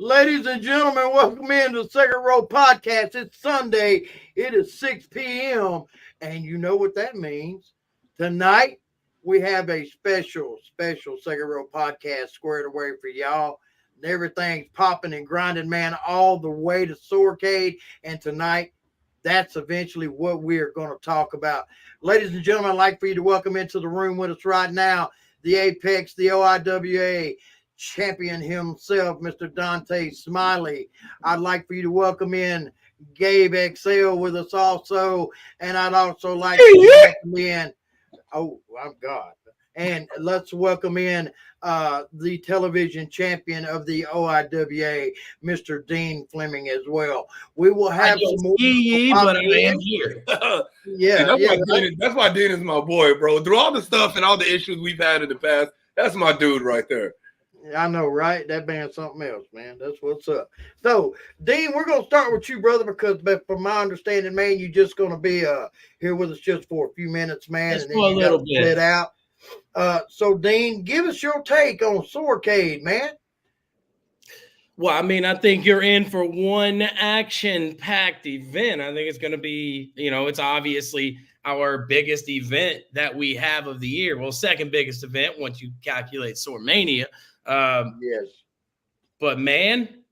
Ladies and gentlemen, welcome into the Second Row Podcast. It's Sunday. It is 6 p.m. And you know what that means. Tonight, we have a special Second Row Podcast squared away for y'all. And everything's popping and grinding, man, all the way to Soarcade. And tonight, that's eventually what we're going to talk about. Ladies and gentlemen, I'd like for you to welcome into the room with us right now the Apex, the OIWA champion himself, Mr. Dante Smiley. I'd like for you to welcome in Gabe XL with us also. And I'd also like to welcome in, oh, my God. And let's welcome in the television champion of the OIWA, Mr. Dean Fleming, as well. We will have some more. But I am here. That's why Dean is my boy, bro. Through all the stuff and all the issues we've had in the past, that's my dude right there. I know, right? That man's something else, man. That's what's up. So, Dean, we're going to start with you, brother, because from my understanding, man, you're just going to be here with us just for a few minutes, man. Just and then for a little bit. Split out. So, Dean, give us your take on Soarcade, man. Well, I mean, I think you're in for one action-packed event. I think it's going to be, it's obviously our biggest event that we have of the year. Well, second biggest event once you calculate Soarmania. Yes. But, man,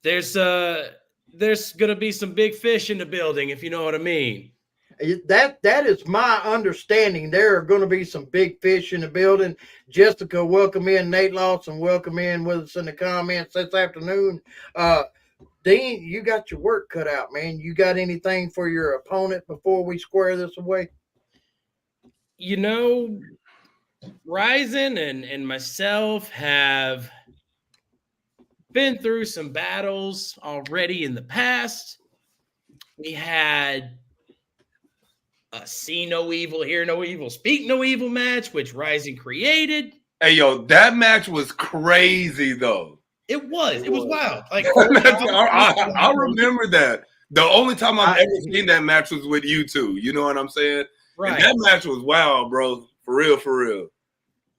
there's going to be some big fish in the building, if you know what I mean. That is my understanding. There are going to be some big fish in the building. Jessica, welcome in. Nate Lawson, welcome in with us in the comments this afternoon. Dean, you got your work cut out, man. You got anything for your opponent before we square this away? Ryzen and myself have been through some battles already in the past. We had a see no evil, hear no evil, speak no evil match, which Ryzen created. Hey, yo, that match was crazy, though. It was wild. Like I remember that. The only time I've ever seen that match was with you two. You know what I'm saying? Right. And that match was wild, bro. For real.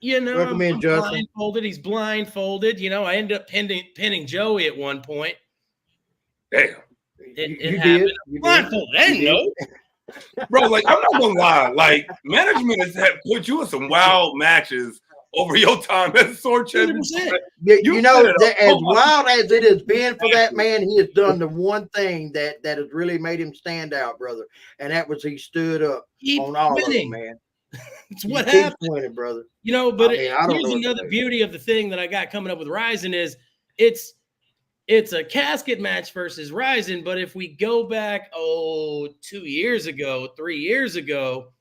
Welcome in, I'm Justin. blindfolded. He's blindfolded. I ended up pinning Joey at one point. Damn. It happened. Blindfolded. I didn't know. Bro, like, I'm not gonna lie. Like, management has put you in some wild matches over your time as a sword champion. As wild as it has been for that man, he has done the one thing that has really made him stand out, brother. And that was he stood up on all of them, man. It's what happened. Winning, brother. But here's another beauty of the thing that I got coming up with Ryzen is it's a casket match versus Ryzen, but if we go back, 2 years ago, 3 years ago,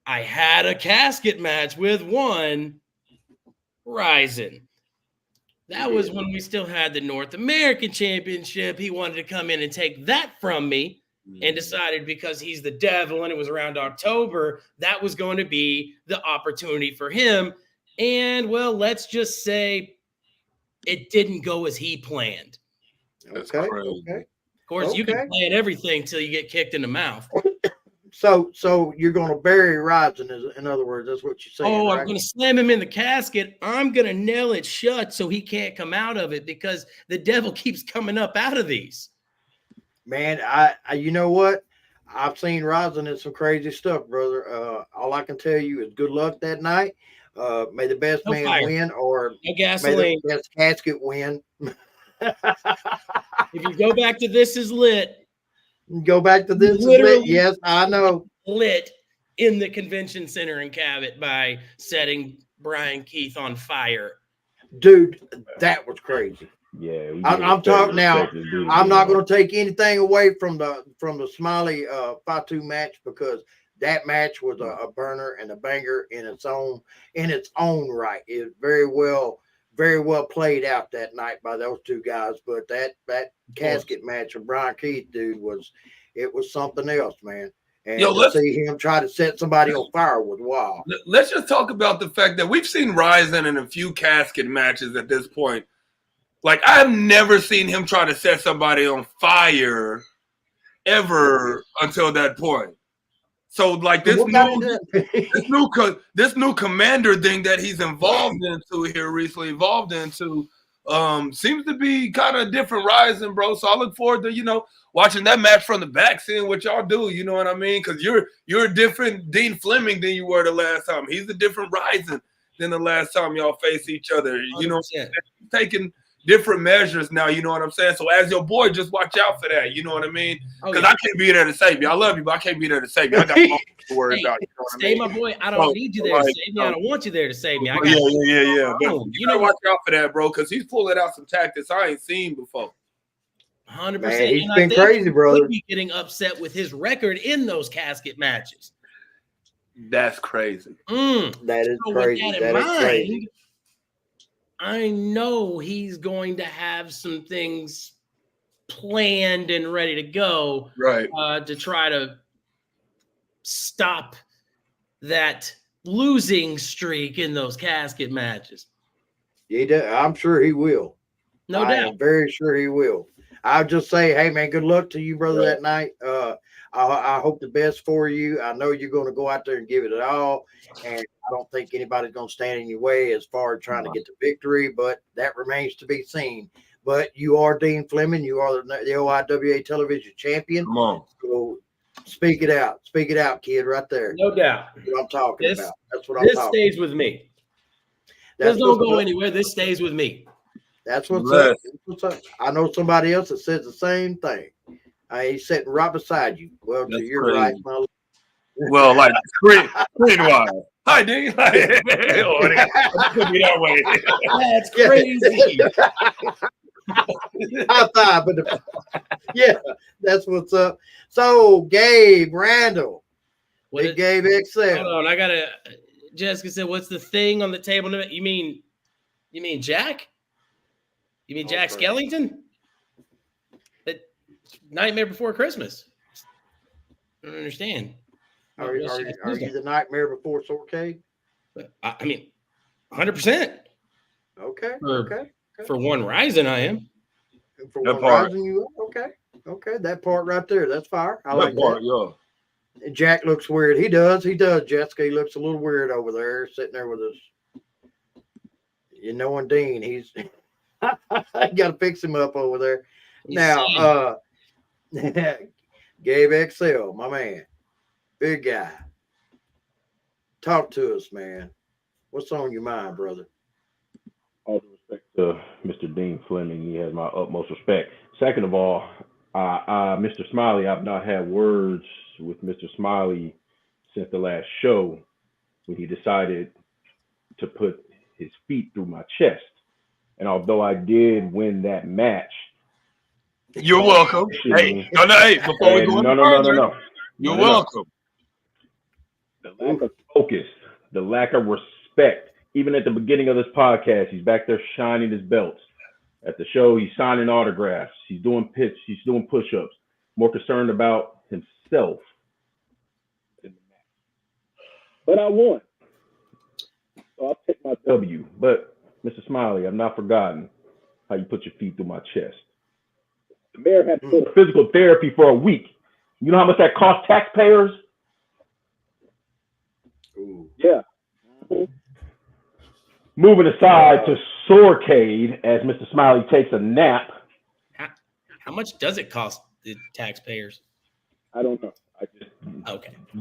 I had a casket match with one Ryzen. That was when we still had the North American Championship. He wanted to come in and take that from me and decided because he's the devil and it was around October, that was going to be the opportunity for him. And, well, let's just say it didn't go as he planned. Okay. Of course, you can plan everything till you get kicked in the mouth. So you're going to bury Ryzen, in other words. That's what you're saying, right? I'm going to slam him in the casket. I'm going to nail it shut so he can't come out of it because the devil keeps coming up out of these. Man, I you know what? I've seen Ryzen in some crazy stuff, brother. All I can tell you is good luck that night. May the best man win, or no gasoline. May the best casket win. If you go back to This Is Lit. Go back to This Is Lit. Yes, I know. Lit in the convention center in Cabot by setting Brian Keith on fire. Dude, that was crazy. Yeah, I'm talking now. I'm not going to take anything away from the Smiley Fatu match because that match was a burner and a banger in its own right. It was very well played out that night by those two guys. But that casket match of Brian Keith, dude, was something else, man. And to see him try to set somebody on fire was wild. Let's just talk about the fact that we've seen Ryzen in a few casket matches at this point. Like, I've never seen him try to set somebody on fire ever until that point. So, like, this new commander thing that he's evolved into, Seems to be kind of different rising, bro. So I look forward to, watching that match from the back, seeing what y'all do. You know what I mean? Because you're a different Dean Fleming than you were the last time. He's a different rising than the last time y'all faced each other. You know, taking different measures now. You know what I'm saying? So as your boy, just watch out for that. You know what I mean? Because I can't be there to save you. I love you, but I can't be there to save you. I got to worry about. You know what stay, my boy. I don't need you there to save me. I don't want you there to save me. I got yeah. But you gotta watch out for that, bro, because he's pulling out some tactics I ain't seen before. 100%. He's been crazy, brother. Could be getting upset with his record in those casket matches. That's crazy. That is crazy. With that in mind, I know he's going to have some things planned and ready to go, right? To try to stop that losing streak in those casket matches. I'm sure he will. No doubt. I'm very sure he will. I'll just say, hey man, good luck to you, brother, that night. I hope the best for you. I know you're going to go out there and give it all, and I don't think anybody's going to stand in your way as far as trying to get the victory, but that remains to be seen. But you are Dean Fleming. You are the OIWA television champion. Come on. So speak it out. Speak it out, kid, right there. No doubt. That's what I'm talking about. That's what I'm talking about. This stays with me. This don't go anywhere. This stays with me. That's what's up. That's what's up. I know somebody else that says the same thing. He's sitting right beside you. Well, to your right, my lord. Well, like screen-wise. Hi, Dean. Could be that way. That's crazy. High five, but yeah, that's what's up. So, Gabe Randall, Gabe XL. Hold on, Jessica said, "What's the thing on the table?" You mean Jack? You mean Jack Skellington? That Nightmare Before Christmas. I don't understand. Are you the Nightmare Before Soarcade? I mean, 100%. Okay. For one rising, I am. For one rising, you are? Okay. That part right there. That's fire. I like that. Yeah. Jack looks weird. He does, Jessica. He looks a little weird over there, sitting there with us. And Dean, he's I got to fix him up over there. Now, Gabe XL, my man, big guy. Talk to us, man. What's on your mind, brother? All due respect to Mr. Dean Fleming, he has my utmost respect. Second of all, Mr. Smiley, I've not had words with Mr. Smiley since the last show when he decided to put his feet through my chest. And although I did win that match, you're welcome. Hey, before we go no. You're welcome. The lack of focus, the lack of respect. Even at the beginning of this podcast, he's back there shining his belts. At the show, he's signing autographs. He's doing pitch. He's doing push-ups. More concerned about himself in the match. But I won. So I'll take my W. But, Mr. Smiley, I've not forgotten how you put your feet through my chest. The mayor had to go to physical therapy for a week. You know how much that cost taxpayers? Ooh. Yeah. Moving aside to Soarcade as Mr. Smiley takes a nap. How much does it cost the taxpayers? I don't know. I just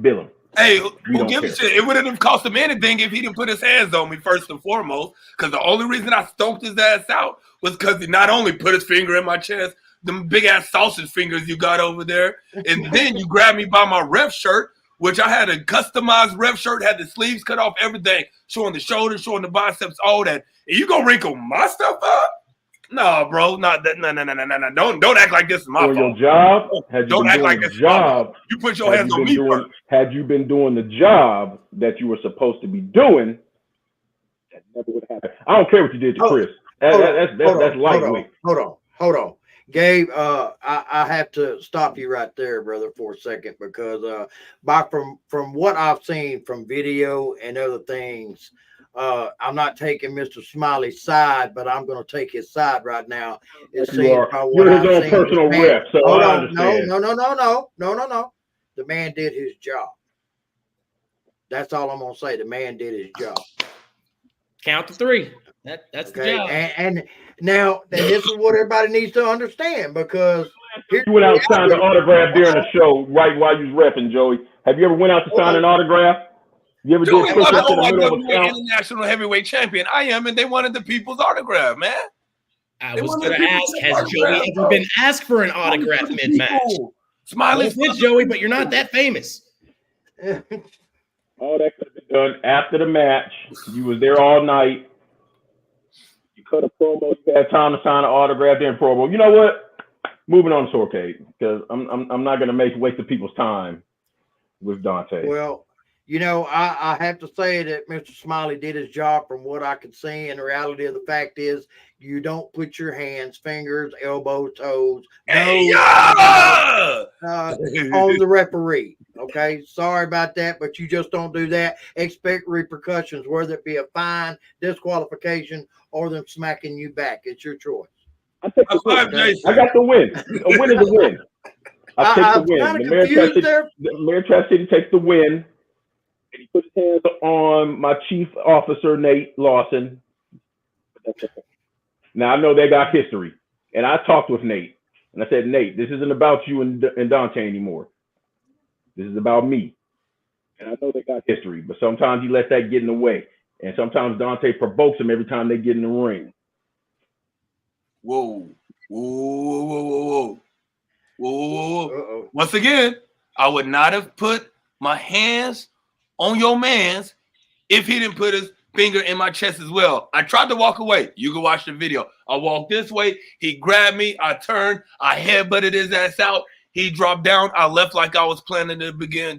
bill him. Hey, who gives a shit? It wouldn't have cost him anything if he didn't put his hands on me first and foremost. Because the only reason I stoked his ass out was because he not only put his finger in my chest, them big ass sausage fingers you got over there, and then you grabbed me by my ref shirt, which I had a customized ref shirt, had the sleeves cut off, everything, showing the shoulders, showing the biceps, all that. And you gonna wrinkle my stuff up? No, bro, not that. No. Don't act like this is my fault. Your job? Don't act like this is my fault. You put your hands on me first. Had you been doing the job that you were supposed to be doing, that never would happen. I don't care what you did to Chris. That's lightweight. Hold on. Gabe, I have to stop you right there, brother, for a second, because from what I've seen from video and other things, I'm not taking Mr. Smiley's side, but I'm going to take his side right now. You're his own personal rep, so hold I on. understand. No. The man did his job. That's all I'm going to say. The man did his job. Count to three. That's the job. And now this is what everybody needs to understand, because you went out and signed an autograph during the show right while you was repping, Joey. Have you ever went out to sign an autograph? You ever Joey, did I'm push-ups in the not middle of a OIWA count? International Heavyweight Champion. I am, and they wanted the people's autograph, man. I was going to ask, has Joey ever been asked for an autograph mid-match? Smiley, Joey, but you're not that famous. All that could have been done after the match. You was there all night. You cut a promo. You had time to sign an autograph during promo. You know what? Moving on to Soarcade, because I'm not going to waste the people's time with Dante. Well, you know, I have to say that Mr. Smiley did his job from what I could see. And the reality of the fact is, you don't put your hands, fingers, elbow, toes, nose on the referee. Okay, sorry about that, but you just don't do that. Expect repercussions, whether it be a fine, disqualification, or them smacking you back. It's your choice. I got the win. A win is a win. I take the win. The Mayor of Tri-City takes the win. And he puts his hands on my chief officer, Nate Lawson. Now, I know they got history. And I talked with Nate. And I said, Nate, this isn't about you and Dante anymore. This is about me. And I know they got history. But sometimes he lets that get in the way. And sometimes Dante provokes him every time they get in the ring. Whoa. Once again, I would not have put my hands on your man's if he didn't put his finger in my chest as well. I tried to walk away. You can watch the video. I walked this way. He grabbed me. I turned. I headbutted his ass out. He dropped down. I left like I was planning to begin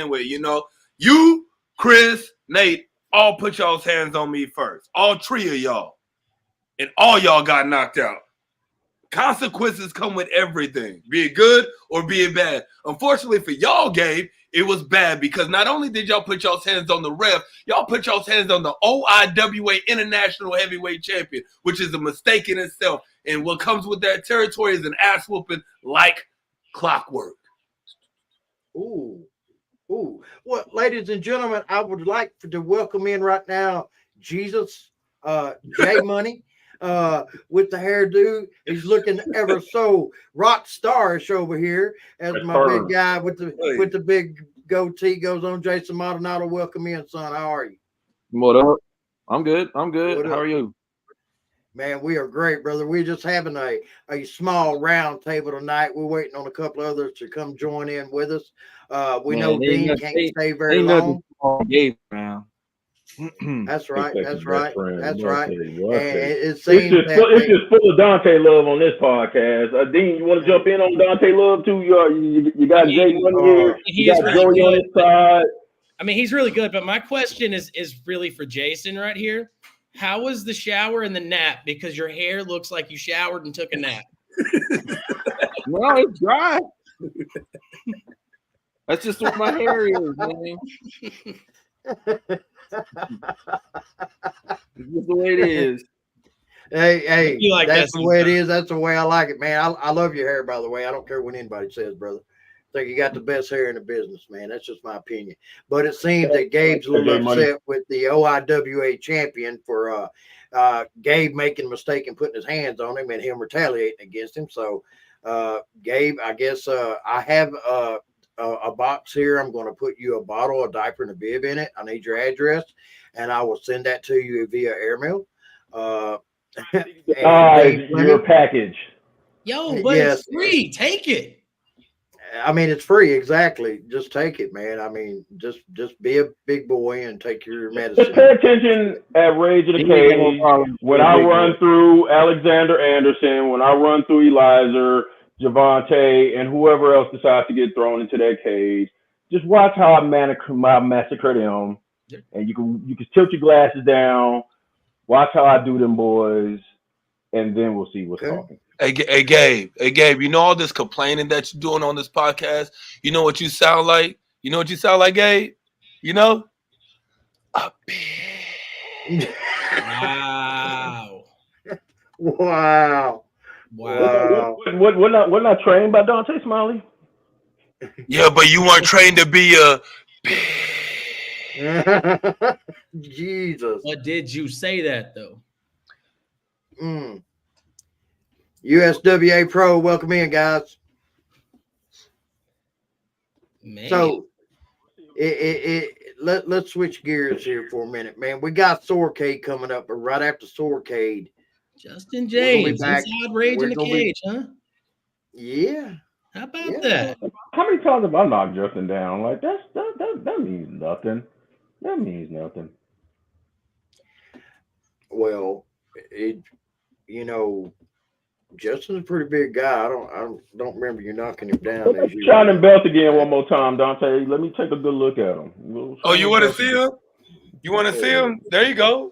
with. You know, you, Chris, Nate, all put y'all's hands on me first. All three of y'all. And all y'all got knocked out. Consequences come with everything, be it good or be it bad. Unfortunately for y'all, Gabe, it was bad because not only did y'all put y'all's hands on the ref, y'all put y'all's hands on the OIWA International Heavyweight Champion, which is a mistake in itself. And what comes with that territory is an ass whooping like clockwork. Ooh. Well, ladies and gentlemen, I would like to welcome in right now Jesus J Money. With the hairdo, he's looking ever so rock starish over here. As my big guy with the big goatee goes on, Jason Maldonado. Welcome in, son. How are you? What up? I'm good. How are you? Man, we are great, brother. We're just having a small round table tonight. We're waiting on a couple others to come join in with us. We know Dean can't stay very long. That's right. And it seems it's just full of Dante love on this podcast. Dean, you want to jump in on Dante love too? You got Jay Money here. You got Joey on his side. I mean, he's really good, but my question is really for Jason right here. How was the shower and the nap? Because your hair looks like you showered and took a nap. No, it's dry. That's just what my hair is, man. It's just the way it is. Hey, like that's the way it is. That's the way I like it, man. I love your hair, by the way. I don't care what anybody says, brother. I think you got the best hair in the business, man. That's just my opinion. But it seems that Gabe's a little upset with the OIWA champion for Gabe making a mistake and putting his hands on him and him retaliating against him. So, Gabe, I guess I have a box here. I'm going to put you a bottle, a diaper, and a bib in it. I need your address, and I will send that to you via airmail. Your package. Yo, but it's free. Take it. I mean, it's free. Exactly. Just take it, man. I mean, just be a big boy and take your medicine. Just pay attention at Rage of the Cage. When I run through Alexander Anderson, when I run through Eliza, Javante, and whoever else decides to get thrown into that cage, just watch how I massacre them. And you can tilt your glasses down, watch how I do them boys, and then we'll see what's talking. Hey, Gabe, you know all this complaining that you're doing on this podcast? You know what you sound like? You know what you sound like, Gabe? You know? A bitch. Wow. We're not trained by Dante Smiley. Yeah, but you weren't trained to be a Jesus. But did you say that though? USWA Pro, welcome in, guys. Man. So, let's switch gears here for a minute, man. We got Soarcade coming up, but right after Soarcade, Justin James, inside rage in the cage, huh? Yeah. How about that? How many times have I knocked Justin down? Like that means nothing. That means nothing. Well, Justin's a pretty big guy. I don't remember you knocking him down. Shining belt again one more time, Dante. Let me take a good look at him. Oh, you want to see him? You want to see him? There you go.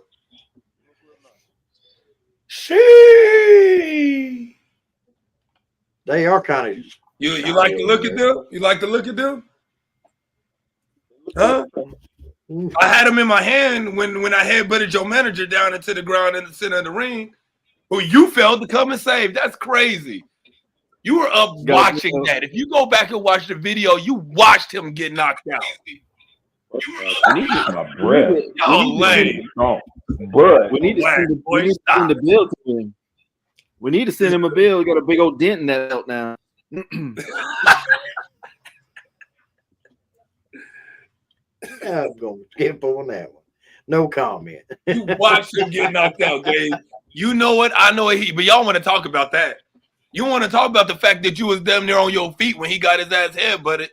She. They are kind of. You like to look at them? You like to look at them? Huh? I had him in my hand when I headbutted your manager down into the ground in the center of the ring, who you failed to come and save. That's crazy. You were up watching that. If you go back and watch the video, you watched him get knocked out. I need to get my breath. We need to send the bill to him. We need to send him a bill. He got a big old dent in that belt now. I'm going to skip on that one. No comment. You watched him get knocked out, Gabe. You know what? I know it. But y'all want to talk about that. You want to talk about the fact that you was damn near on your feet when he got his ass headbutted.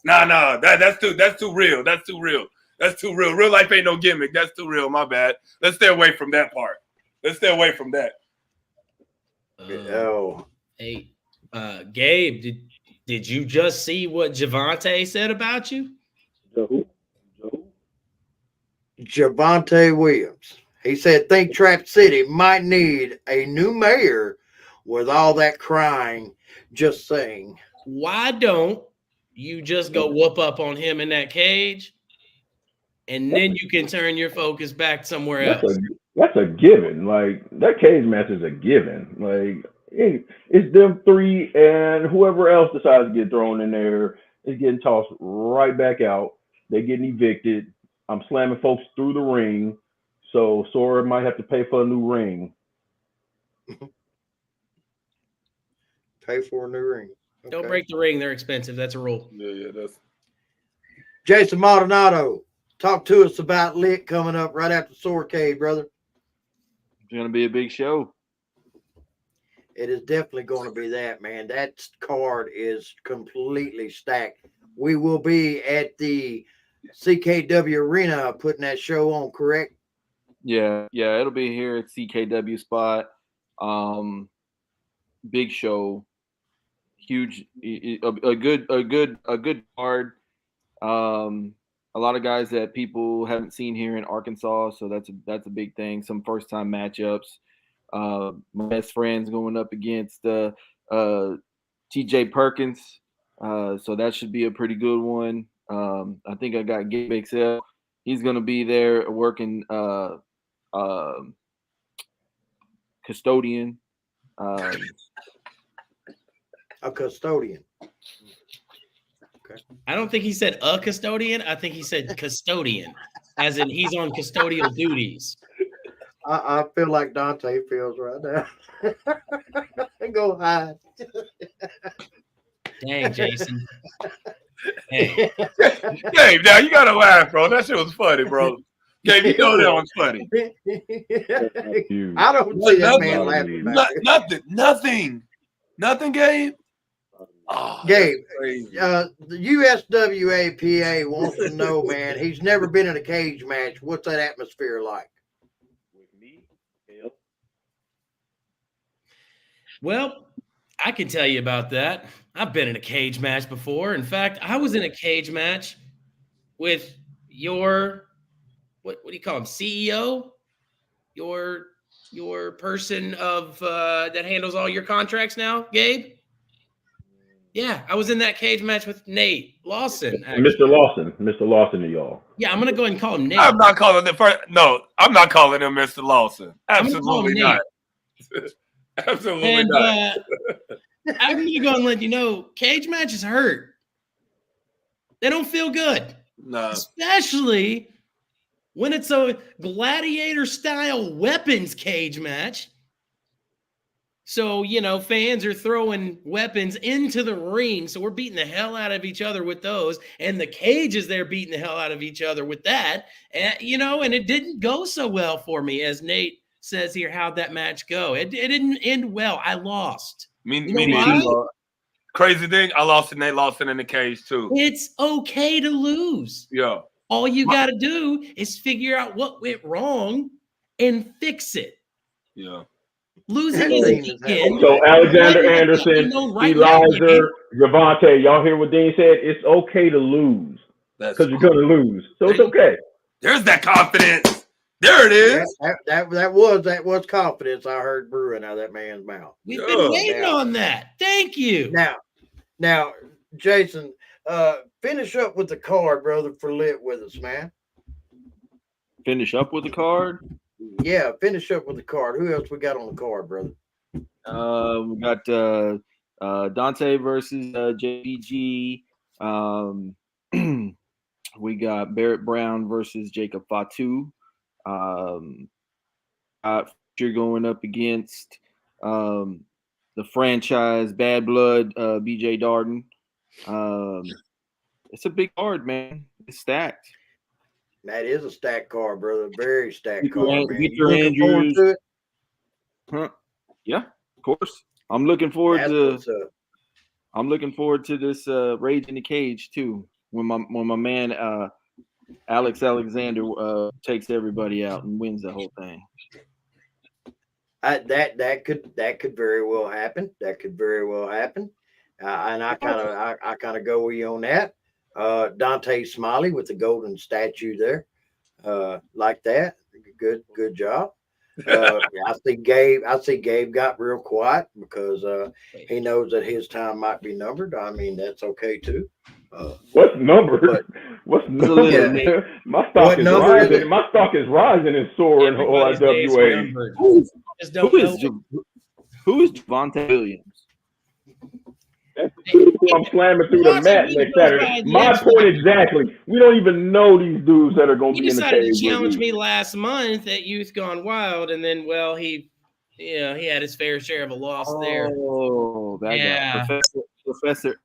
Nah. That's too real. That's too real. That's too real. Real life ain't no gimmick. That's too real. My bad. Let's stay away from that part. Let's stay away from that. Hey, Gabe, did you just see what Javante said about you? Who? Javante Williams. He said, think Trap City might need a new mayor with all that crying. Just saying. Why don't you just go whoop up on him in that cage, and then you can turn your focus back somewhere else? That's a given. Like, that cage match is a given. Like, it's them three, and whoever else decides to get thrown in there is getting tossed right back out. They're getting evicted. I'm slamming folks through the ring. So Sora might have to pay for a new ring. Pay for a new ring. Okay. Don't break the ring. They're expensive. That's a rule. Yeah, that's. Jason Maldonado, talk to us about Lit coming up right after Soarcade, brother. It's going to be a big show. It is definitely going to be that, man. That card is completely stacked. We will be at the CKW Arena putting that show on, correct? Yeah, it'll be here at CKW spot. Big show, huge, a good card. A lot of guys that people haven't seen here in Arkansas, so that's a big thing. Some first time matchups. My best friend's going up against TJ Perkins, so that should be a pretty good one. I think I got Gabe XL. He's going to be there working custodian. A custodian. Okay. I don't think he said a custodian. I think he said custodian, as in he's on custodial duties. I feel like Dante feels right now. Go hide. Dang, Jason. Hey. Gabe, now you gotta laugh, bro. That shit was funny, bro. Gabe, you know that one's funny. I don't see that man laughing. Nothing, Gabe. Oh, Gabe, the USWA PA wants to know, man. He's never been in a cage match. What's that atmosphere like? Well, I can tell you about that. I've been in a cage match before. In fact, I was in a cage match with your what do you call him? CEO? Your person of that handles all your contracts now, Gabe? Yeah, I was in that cage match with Nate Lawson. Actually. Mr. Lawson to y'all. Yeah, I'm gonna go ahead and call him Nate. I'm not calling him I'm not calling him Mr. Lawson. Absolutely not. Absolutely not. I'm gonna go and let you know, cage matches hurt. They don't feel good. No. Especially when it's a gladiator style weapons cage match So, fans are throwing weapons into the ring. So we're beating the hell out of each other with those. And the cage is there beating the hell out of each other with that. And, and it didn't go so well for me, as Nate says here. How'd that match go? It didn't end well. I lost. Me neither. Crazy thing, I lost and they lost it in the cage too. It's okay to lose. Yeah. All you got to do is figure out what went wrong and fix it. Yeah. Losing is again. So Alexander Anderson, Elijah, Javante, y'all hear what Dean said? It's okay to lose because you're going to lose. So it's okay. There's that confidence. There it is. That was confidence I heard brewing out of that man's mouth. We've been waiting on that. Thank you. Now, Jason, finish up with the card, brother, for Lit with us, man. Finish up with the card? Yeah, finish up with the card. Who else we got on the card, brother? We got Dante versus JBG. We got Barrett Brown versus Jacob Fatu. You're going up against the franchise Bad Blood, BJ Darden. It's a big card, man. It's stacked. That is a stacked card, brother. Very stacked Victor, card, man. Victor You looking Andrews. forward to it? Huh? Yeah, of course. I'm looking forward to this Rage in the Cage too. When my man Alex Alexander takes everybody out and wins the whole thing. That could very well happen. That could very well happen. And I kind of go with you on that. Dante Smiley with the golden statue there, like that. Good job. I see Gabe got real quiet because he knows that his time might be numbered. I mean, that's okay too. What's numbered? What's numbered? Yeah. My stock is rising. My stock is rising and soaring. OIWA. Who is Javante Williams? That's who I'm slamming through the mat next Saturday. My point exactly. We don't even know these dudes that are going to be in the cage. He decided to challenge me last month at Youth Gone Wild, and then, well, he had his fair share of a loss there. Oh, that guy. Professor.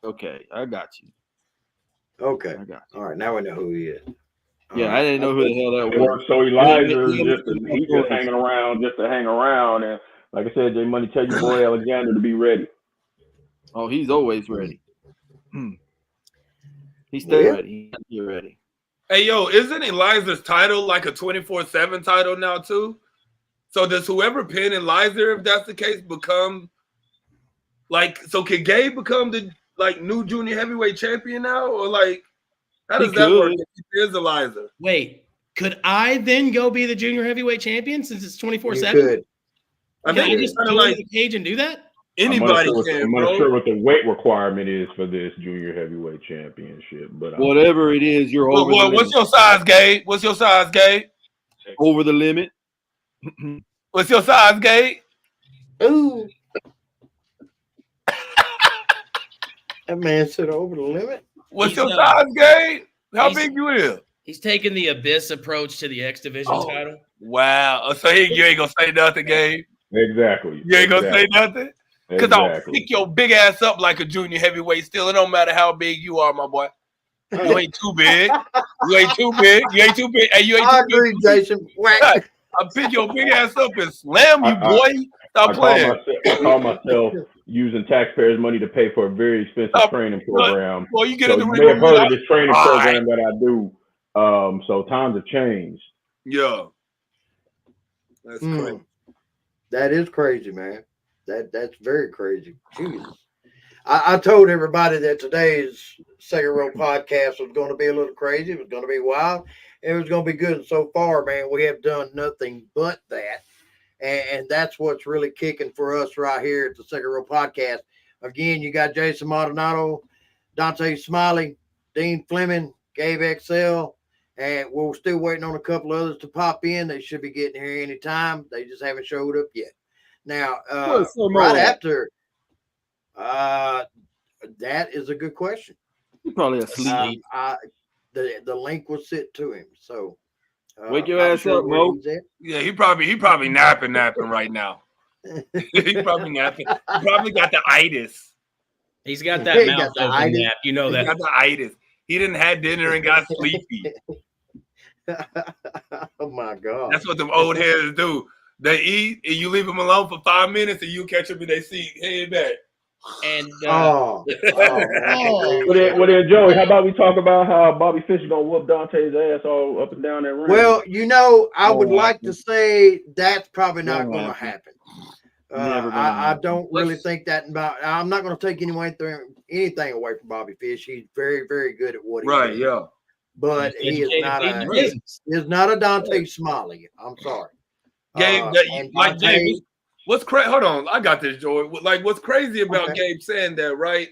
Okay, I got you. Okay. I got you. All right, now we know who he is. Yeah, I didn't know who the hell that was. So Elijah he's just hanging around just to hang around. And like I said, J Money, tell your boy Alexander to be ready. Oh, he's always ready. He's still ready. He's ready. Hey, yo, isn't Elijah's title like a 24/7 title now too? So does whoever pin Elijah, if that's the case, become like? So can Gabe become the new junior heavyweight champion now, or like how does that work? If he is Elijah. Wait, could I then go be the junior heavyweight champion since it's 24/7? Good. I think I just go to the cage and do that? Anybody I'm not sure what the weight requirement is for this junior heavyweight championship, but whatever it is, you're over the limit. What's your size, Gabe? What's your size, Gabe? Over the limit. What's your size, Gabe? Ooh. That man said over the limit. What's your size, Gabe? How big you is? He's taking the Abyss approach to the X Division title. Wow. So you ain't gonna say nothing, Gabe? Exactly. You ain't gonna say nothing? Because I'll pick your big ass up like a junior heavyweight still. It don't matter how big you are, my boy. You ain't too big. You ain't too big. You ain't too big. Hey, you ain't too big. I agree, Jason. I'll pick your big ass up and slam you, boy. Stop playing. I call myself using taxpayers' money to pay for a very expensive training program. Well, you get so in the you ring. may have heard of this training program that I do. So times have changed. Yeah. That's crazy. That is crazy, man. That's very crazy. Jesus. I told everybody that today's Second Row podcast was going to be a little crazy. It was going to be wild. It was going to be good. And so far, man, we have done nothing but that. And that's what's really kicking for us right here at the Second Row podcast. Again, you got Jason Maldonado, Dante Smiley, Dean Fleming, Gabe XL, and we're still waiting on a couple others to pop in. They should be getting here anytime. They just haven't showed up yet. Now, right after, that is a good question. He's probably asleep. The link was sent to him. So wake your ass up, Mo. Yeah, he probably napping right now. He probably napping. He probably got the itis. He's got that He mouth got the open itis. nap. You know He that. got the itis. He didn't have dinner and got sleepy. Oh my God. That's what them old heads do. They eat and you leave them alone for 5 minutes and you catch them in their seat, head back. And Oh, Oh. Well, then, Joey, how about we talk about how Bobby Fish gonna whoop Dante's ass all up and down that ring? well, you know, I would Won't like happen. to say that's probably not Won't going to happen. happen. Never gonna I happen. don't really think that about. I'm not going to take anything away from Bobby Fish. He's very, very good at what he Right, does. yeah. But He's he is educated not in the a business. he is not a Dante Smiley. I'm sorry. Gabe, And like Dante, Gabe, what's crazy? Hold on, I got this, Joy. Like, what's crazy about Okay. Gabe saying that, right?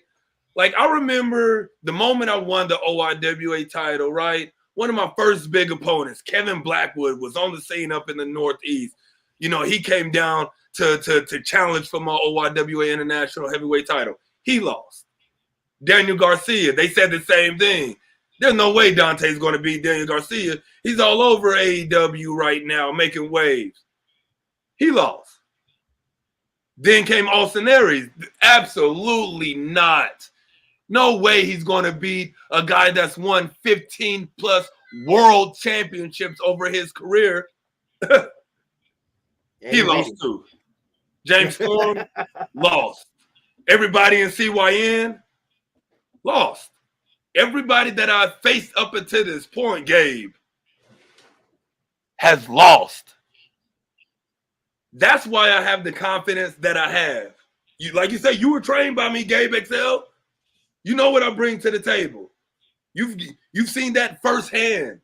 Like, I remember the moment I won the OIWA title, right? One of my first big opponents, Kevin Blackwood, was on the scene up in the Northeast. You know, he came down to challenge for my OIWA International Heavyweight title. He lost. Daniel Garcia, they said the same thing. There's no way Dante's going to beat Daniel Garcia. He's all over AEW right now, making waves. He lost. Then came Austin Aries. Absolutely not. No way he's going to beat a guy that's won 15 plus world championships over his career. He lost too. James Storm lost. Everybody in CYN lost. Everybody that I faced up until this point, Gabe, has lost. That's why I have the confidence that I have. You, like you say, you were trained by me, Gabe XL. You know what I bring to the table. You've seen that firsthand.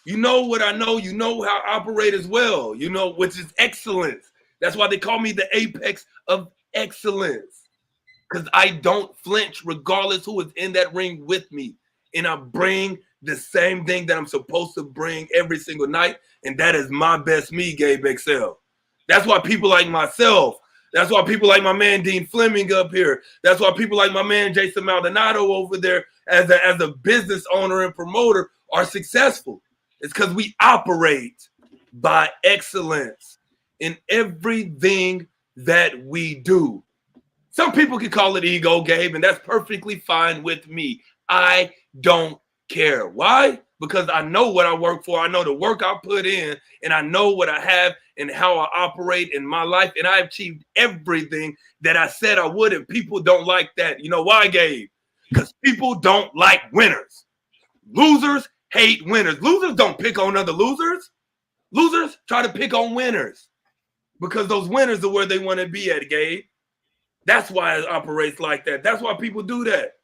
You know what I know. You know how I operate as well. You know, which is excellence. That's why they call me the apex of excellence. Because I don't flinch regardless who is in that ring with me. And I bring the same thing that I'm supposed to bring every single night. And that is my best me, Gabe XL. That's why people like myself, that's why people like my man Dean Fleming up here, that's why people like my man Jason Maldonado over there as a business owner and promoter are successful. It's because we operate by excellence in everything that we do. Some people can call it ego, Gabe, and that's perfectly fine with me. I don't care. Why? Because I know what I work for. I know the work I put in, and I know what I have and how I operate in my life. And I achieved everything that I said I would, and people don't like that. You know why, Gabe? Because people don't like winners. Losers hate winners. Losers don't pick on other losers. Losers try to pick on winners because those winners are where they want to be at, Gabe. That's why it operates like that. That's why people do that.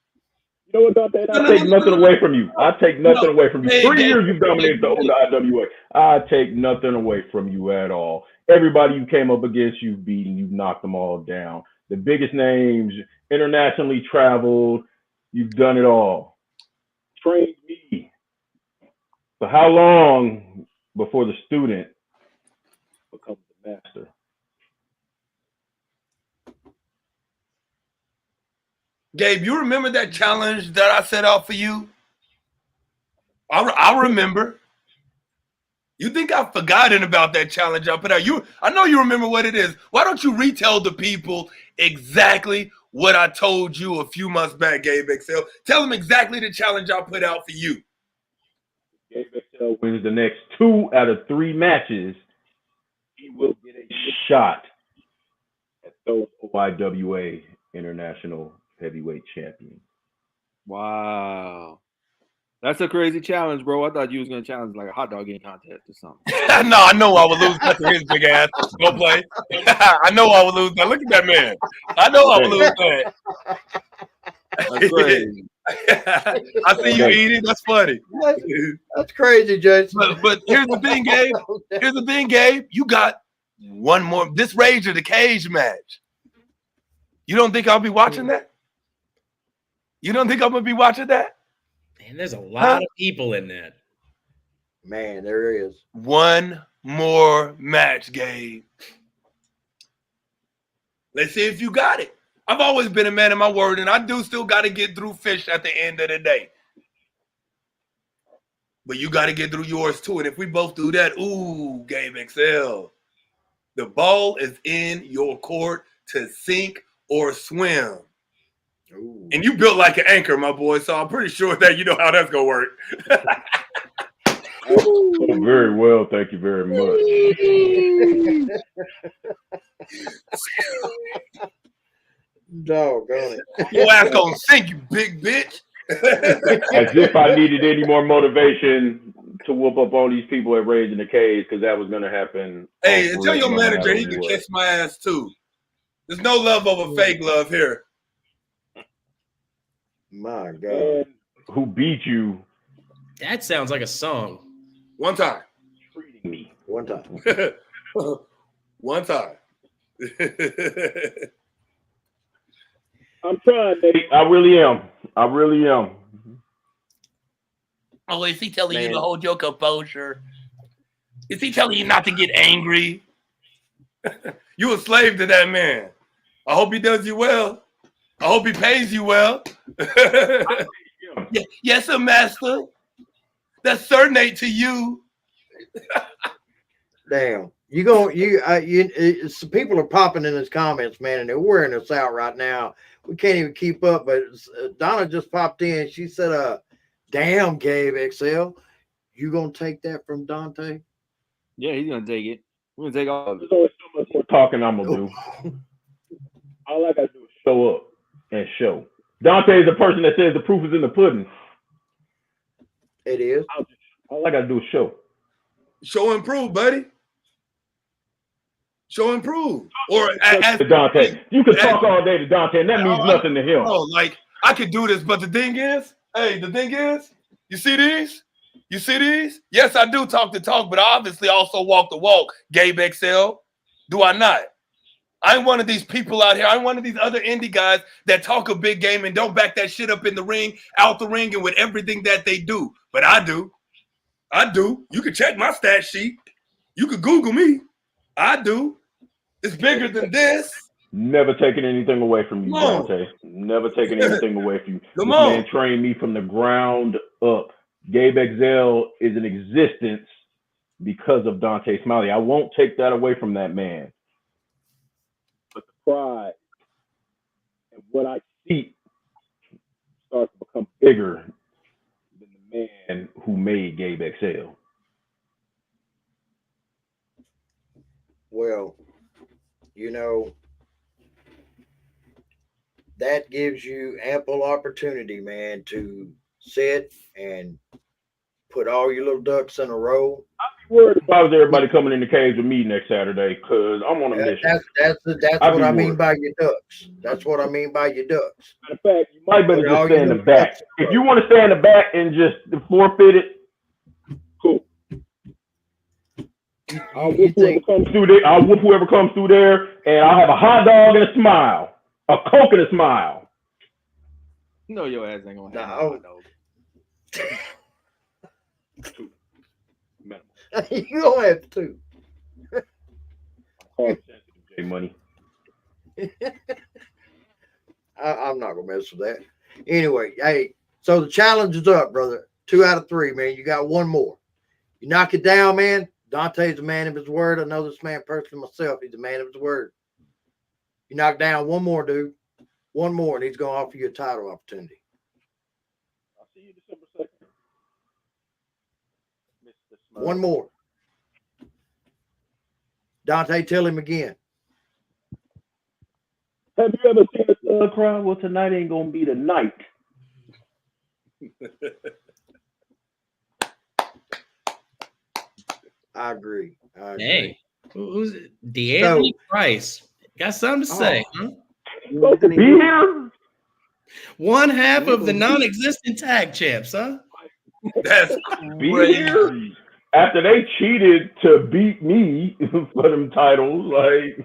You know what, Dante? I take nothing away from you. I take nothing away from you. Hey, 3 years you've dominated the IWA. I take nothing away from you at all. Everybody you came up against, you've beaten. You've knocked them all down. The biggest names, internationally traveled. You've done it all. Trained me. So how long before the student becomes the master? Gabe, you remember that challenge that I set out for you? I remember. You think I've forgotten about that challenge I put out? I know you remember what it is. Why don't you retell the people exactly what I told you a few months back, Gabe XL? Tell them exactly the challenge I put out for you. Gabe XL wins the next 2 out of 3 matches. He will get a shot at those OIWA International Heavyweight Champion. Wow. That's a crazy challenge, bro. I thought you was going to challenge like a hot dog eating contest or something. No, I know I would lose to his big ass. Go play. I know I would lose that. Look at that man. I know I would lose that. That's crazy. I see you eating. That's funny. That's crazy, Jason. But here's the thing, Gabe. Here's the thing, Gabe. You got one more. This Rage of the Cage match. You don't think I'll be watching that? You don't think I'm going to be watching that? Man, there's a lot of people in that. Man, there is. One more match, Gabe. Let's see if you got it. I've always been a man of my word, and I do still got to get through Fish at the end of the day. But you got to get through yours too. And if we both do that, ooh, Gabe XL. The ball is in your court to sink or swim. Ooh. And you built like an anchor, my boy, so I'm pretty sure that you know how that's going to work. Oh, very well. Thank you very much. Doggone it. Your ass going to sink, you big bitch. As if I needed any more motivation to whoop up on these people at Rage in the Cage, because that was going to happen. Hey, and tell your no manager he matter can what. kiss my ass too. There's no love over fake love here. My God. And who beat you That sounds like a song. One time. treating me. One time. One time. I'm trying, Nate. I really am. I really am. Oh, is he telling you Man. to hold your composure? Is he telling you not to get angry? You a slave to that man. I hope he does you well. I hope he pays you well. Yes, sir, master. That's surnate to you. Damn. Some people are popping in his comments, man, and they're wearing us out right now. We can't even keep up. But Donna just popped in. She said, damn, Gabe XL. You gonna take that from Dante? Yeah, he's gonna take it. We're gonna take all of it. There's always so much more talking I'm gonna do. All I gotta do is show up and show. Dante is the person that says the proof is in the pudding. It is. All I gotta do is show. Show and prove, buddy. Show and prove. Or as to Dante. You can talk all day to Dante, and that means nothing to him. Oh, like I could do this, but the thing is, you see these? You see these? Yes, I do talk the talk, but I obviously also walk the walk, Gabe XL. Do I not? I ain't one of these people out here. I'm one of these other indie guys that talk a big game and don't back that shit up in the ring, out the ring, and with everything that they do. But I do. I do. You can check my stat sheet. You could Google me. I do. It's bigger than this. Never taking anything away from you, Come on. Dante. Never taking anything away from you. Come This on. man trained me from the ground up. Gabe XL is in existence because of Dante Smiley. I won't take that away from that man. But the pride and what I see starts to become bigger than the man who made Gabe XL. Well, that gives you ample opportunity, man, to sit and put all your little ducks in a row. I'd be worried if I was everybody coming in the cage with me next Saturday, because I'm on a mission. That's what I mean by your ducks. That's what I mean by your ducks. Matter of fact, you might better Put just all stay your in the little back. ducks in a If you row. want to stay in the back and just forfeit it, cool. I'll whoop whoever comes through there. I'll whoop whoever comes through there, and I'll have a hot dog and a smile, a Coke and a smile. No, your ass ain't gonna have No. no. You don't have to. J Money. I'm not gonna mess with that. Anyway, hey, so the challenge is up, brother. 2 out of 3, man. You got one more. You knock it down, man. Dante's a man of his word. I know this man personally myself. He's a man of his word. You knock down one more, dude. One more, and he's gonna offer you a title opportunity. I'll see you December 2nd. One more. Dante, tell him again. Have you ever seen a thug cry? Well, tonight ain't gonna be the night. I agree. Hey, who's it? D'Anthony Price? Got something to say, huh? Supposed to be here? One half of the non-existent tag champs, huh? That's Be crazy. here? After they cheated to beat me for them titles, like,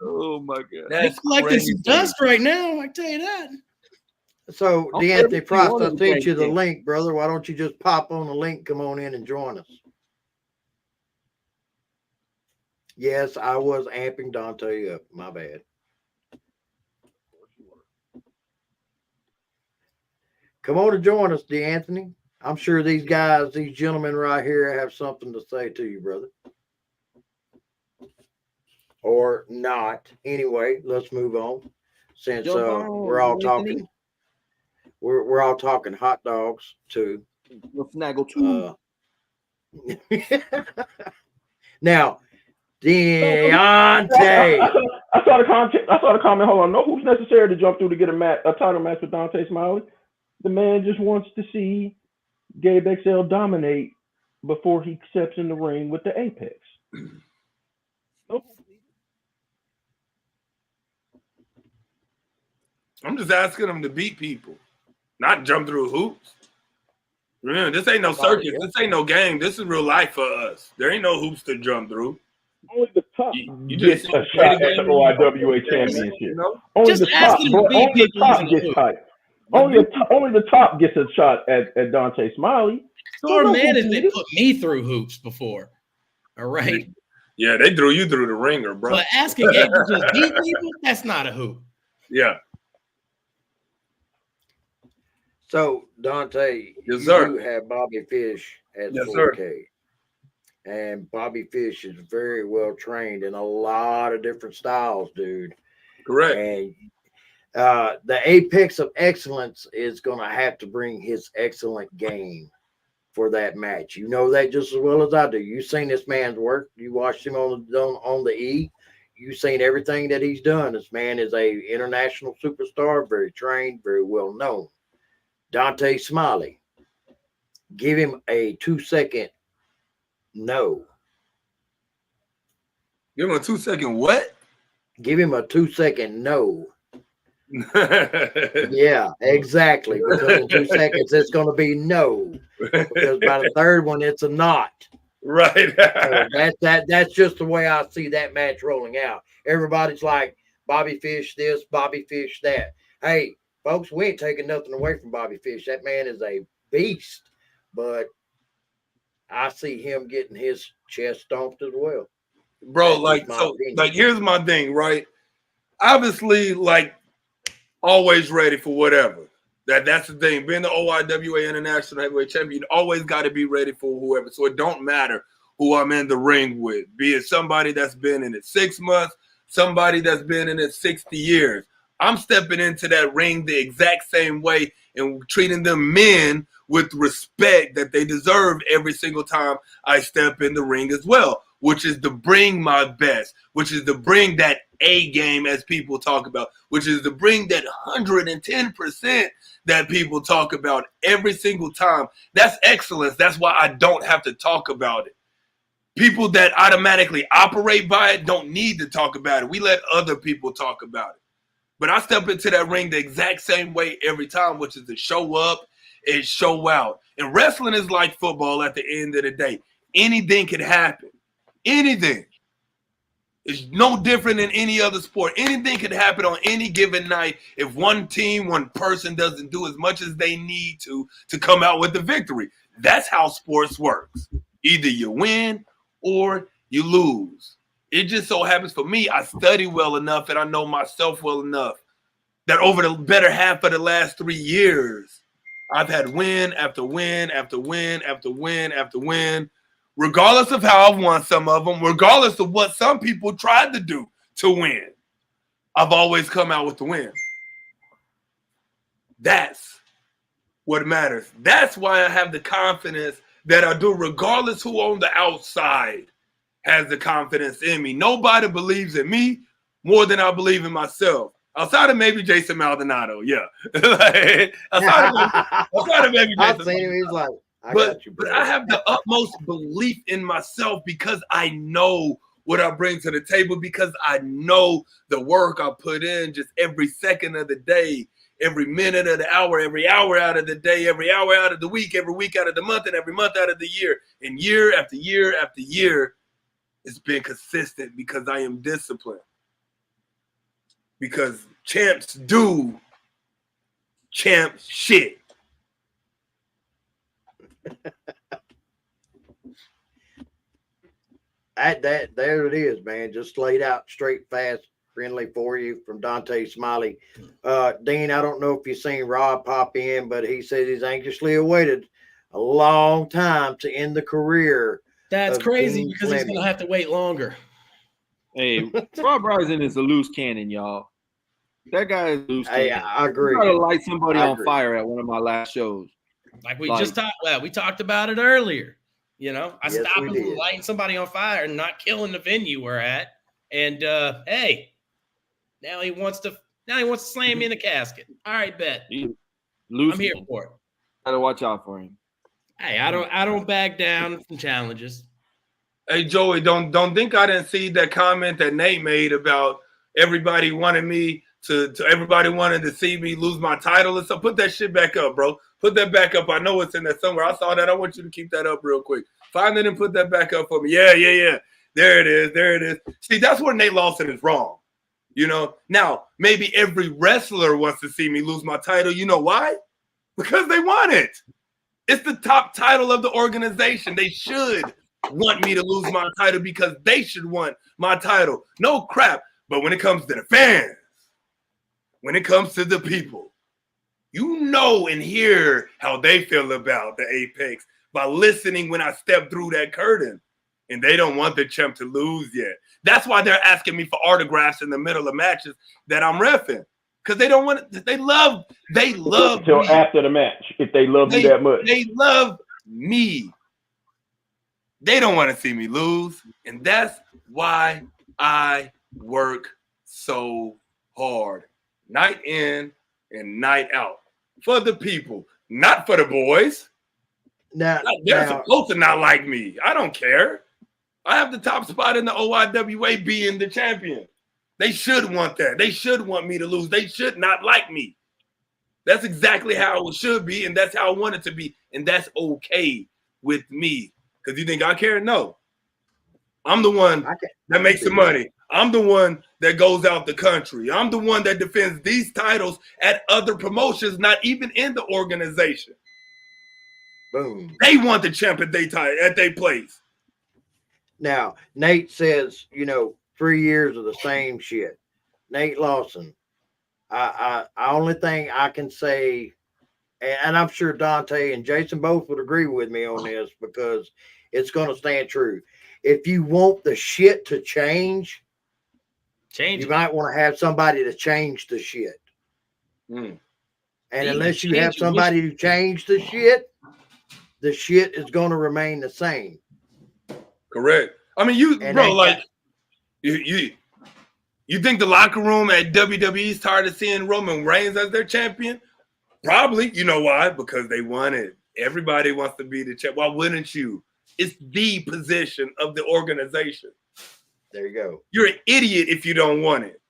Oh my god. They're That's collecting crazy. some dust right now. I tell you that. So, I'm D'Anthony every Price, one I of the sent you the tag link, brother. Why don't you just pop on the link, come on in and join us? Yes, I was amping Dante up. My bad. Come on and join us, D'Anthony. I'm sure these guys, these gentlemen right here have something to say to you, brother. or not. Anyway, let's move on. Since Jump on, we're all Anthony. talking, we're all talking hot dogs too. We'll snaggle too. Now, Deontay. I saw the content. I saw the comment. Hold on. No hoops necessary to jump through to get a title match with Dante Smiley. The man just wants to see Gabe XL dominate before he steps in the ring with the Apex. No. I'm just asking him to beat people, not jump through hoops. Remember, this ain't no circus. This ain't no game. This is real life for us. There ain't no hoops to jump through. Only the top You gets just a shot at the OIWA championship. You know? Only Just the top, asking him to bro. beat Only the people top using a gets hoop. hype. Only the top gets a shot at Dante Smiley. Our management put me through hoops before. All right. Yeah, they threw you through the ringer, bro. But asking Gabe to just beat people, that's not a hoop. Yeah. So, Dante, Yes, sir. you have Bobby Fish at Yes, sir. Soarcade. And Bobby Fish is very well trained in a lot of different styles, dude. Correct. And the apex of excellence is going to have to bring his excellent game for that match. You know that just as well as I do. You've seen this man's work. You watched him on the E. You've seen everything that he's done. This man is a international superstar, very trained, very well known. Dante Smiley, give him a 2-second no. Give him a 2-second what? Give him a 2-second no. Yeah, exactly. Because in 2 seconds, it's going to be no. Because by the third one, it's a not. Right. So that's just the way I see that match rolling out. Everybody's like, Bobby Fish this, Bobby Fish that. Hey, folks, we ain't taking nothing away from Bobby Fish. That man is a beast. But I see him getting his chest stomped as well. Bro, here's my thing, right? Obviously, always ready for whatever. That's the thing. Being the OIWA International Heavyweight Champion, you always got to be ready for whoever. So it don't matter who I'm in the ring with. Be it somebody that's been in it 6 months, somebody that's been in it 60 years. I'm stepping into that ring the exact same way and treating them men with respect that they deserve every single time I step in the ring as well, which is to bring my best, which is to bring that A game as people talk about, which is to bring that 110% that people talk about every single time. That's excellence. That's why I don't have to talk about it. People that automatically operate by it don't need to talk about it. We let other people talk about it. But I step into that ring the exact same way every time, which is to show up and show out. And wrestling is like football at the end of the day. Anything can happen. Anything. It's no different than any other sport. Anything could happen on any given night if one team, one person doesn't do as much as they need to come out with the victory. That's how sports works. Either you win or you lose. It just so happens for me, I study well enough and I know myself well enough that over the better half of the last 3 years, I've had win after win after win after win after win, regardless of how I've won some of them, regardless of what some people tried to do to win. I've always come out with the win. That's what matters. That's why I have the confidence that I do, regardless who on the outside has the confidence in me. Nobody believes in me more than I believe in myself. Outside of maybe Jason Maldonado, yeah. outside of maybe Jason Maldonado. He's like, but I have the utmost belief in myself because I know what I bring to the table, because I know the work I put in just every second of the day, every minute of the hour, every hour out of the day, every hour out of the week, every week out of the month, and every month out of the year. And year after year after year, it's been consistent because I am disciplined. Because champs do champ shit. There it is, man. Just laid out straight, fast, friendly for you from Dante Smiley. Dean, I don't know if you've seen Rob pop in, but he says he's anxiously awaited a long time to end the career. That's crazy because he's going to have to wait longer. Hey, Rob Rising is a loose cannon, y'all. That guy is a loose cannon. I agree. Try to light somebody on fire at one of my last shows. Like we just talked about, we talked about it earlier. You know, I Yes, stopped we him did. from lighting somebody on fire and not killing the venue we're at. And hey, now he wants to slam me in the casket. All right, bet. Loose I'm here cannon. for it. Gotta watch out for him. Hey, I don't back down from challenges. Hey Joey, don't think I didn't see that comment that Nate made about everybody wanted me to everybody wanted to see me lose my title and so put that shit back up, bro. Put that back up. I know it's in there somewhere. I saw that. I want you to keep that up real quick. Find it and put that back up for me. Yeah. There it is. See, that's where Nate Lawson is wrong. You know, now maybe every wrestler wants to see me lose my title. You know why? Because they want it. It's the top title of the organization. They should want me to lose my title because they should want my title. No crap. But when it comes to the fans, when it comes to the people, you know and hear how they feel about the Apex by listening when I step through that curtain. And they don't want the champ to lose yet. That's why they're asking me for autographs in the middle of matches that I'm reffing. Because they don't want it. They love until me. After the match, if they love you that much. They love me. They don't want to see me lose. And that's why I work so hard. Night in and night out. For the people, not for the boys. They're supposed to not like me. I don't care. I have the top spot in the OIWA being the champion. They should want that. They should want me to lose. They should not like me. That's exactly how it should be, and that's how I want it to be, and that's okay with me. Because you think I care? No. I'm the one that makes the money. I'm the one that goes out the country. I'm the one that defends these titles at other promotions, not even in the organization. Boom. They want the champ at their place. Now, Nate says, 3 years of the same shit. Nate Lawson, I only thing I can say, and I'm sure Dante and Jason both would agree with me on this because it's going to stand true. If you want the shit to change you might want to have somebody to change the shit. And unless you have somebody to change the shit is going to remain the same. Correct. I mean, you think the locker room at WWE is tired of seeing Roman Reigns as their champion? Probably. You know why? Because they want it. Everybody wants to be the champ. Why wouldn't you? It's the position of the organization. There you go. You're an idiot if you don't want it.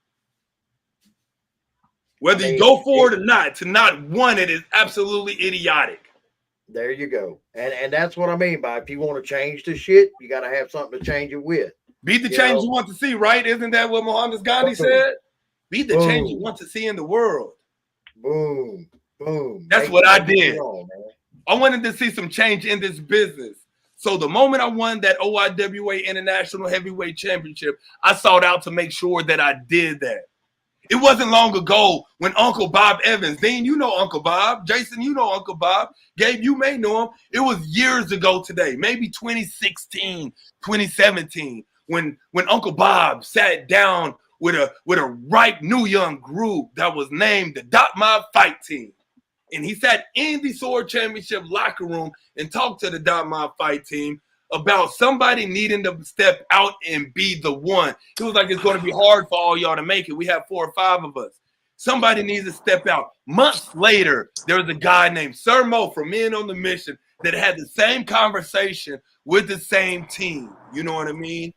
Whether you go for it or not, to not want it is absolutely idiotic. There you go. And that's what I mean by if you want to change the shit, you got to have something to change it with. Be the change you want to see, right? Isn't that what Mohammed Gandhi said? Be the change you want to see in the world. Boom. Boom. That's what I did. I wanted to see some change in this business. So the moment I won that OIWA International Heavyweight Championship, I sought out to make sure that I did that. It wasn't long ago when Uncle Bob Evans, Dean, you know Uncle Bob, Jason, you know Uncle Bob, Gabe, you may know him. It was years ago today, maybe 2016, 2017, when Uncle Bob sat down with a ripe new young group that was named the Dot Mob Fight Team. And he sat in the Sword Championship locker room and talked to the Dot Mob Fight Team about somebody needing to step out and be the one. It was like it's going to be hard for all y'all to make it. We have 4 or 5 of us. Somebody needs to step out. Months later, there was a guy named Sir Mo from Men on the Mission that had the same conversation with the same team. You know what I mean?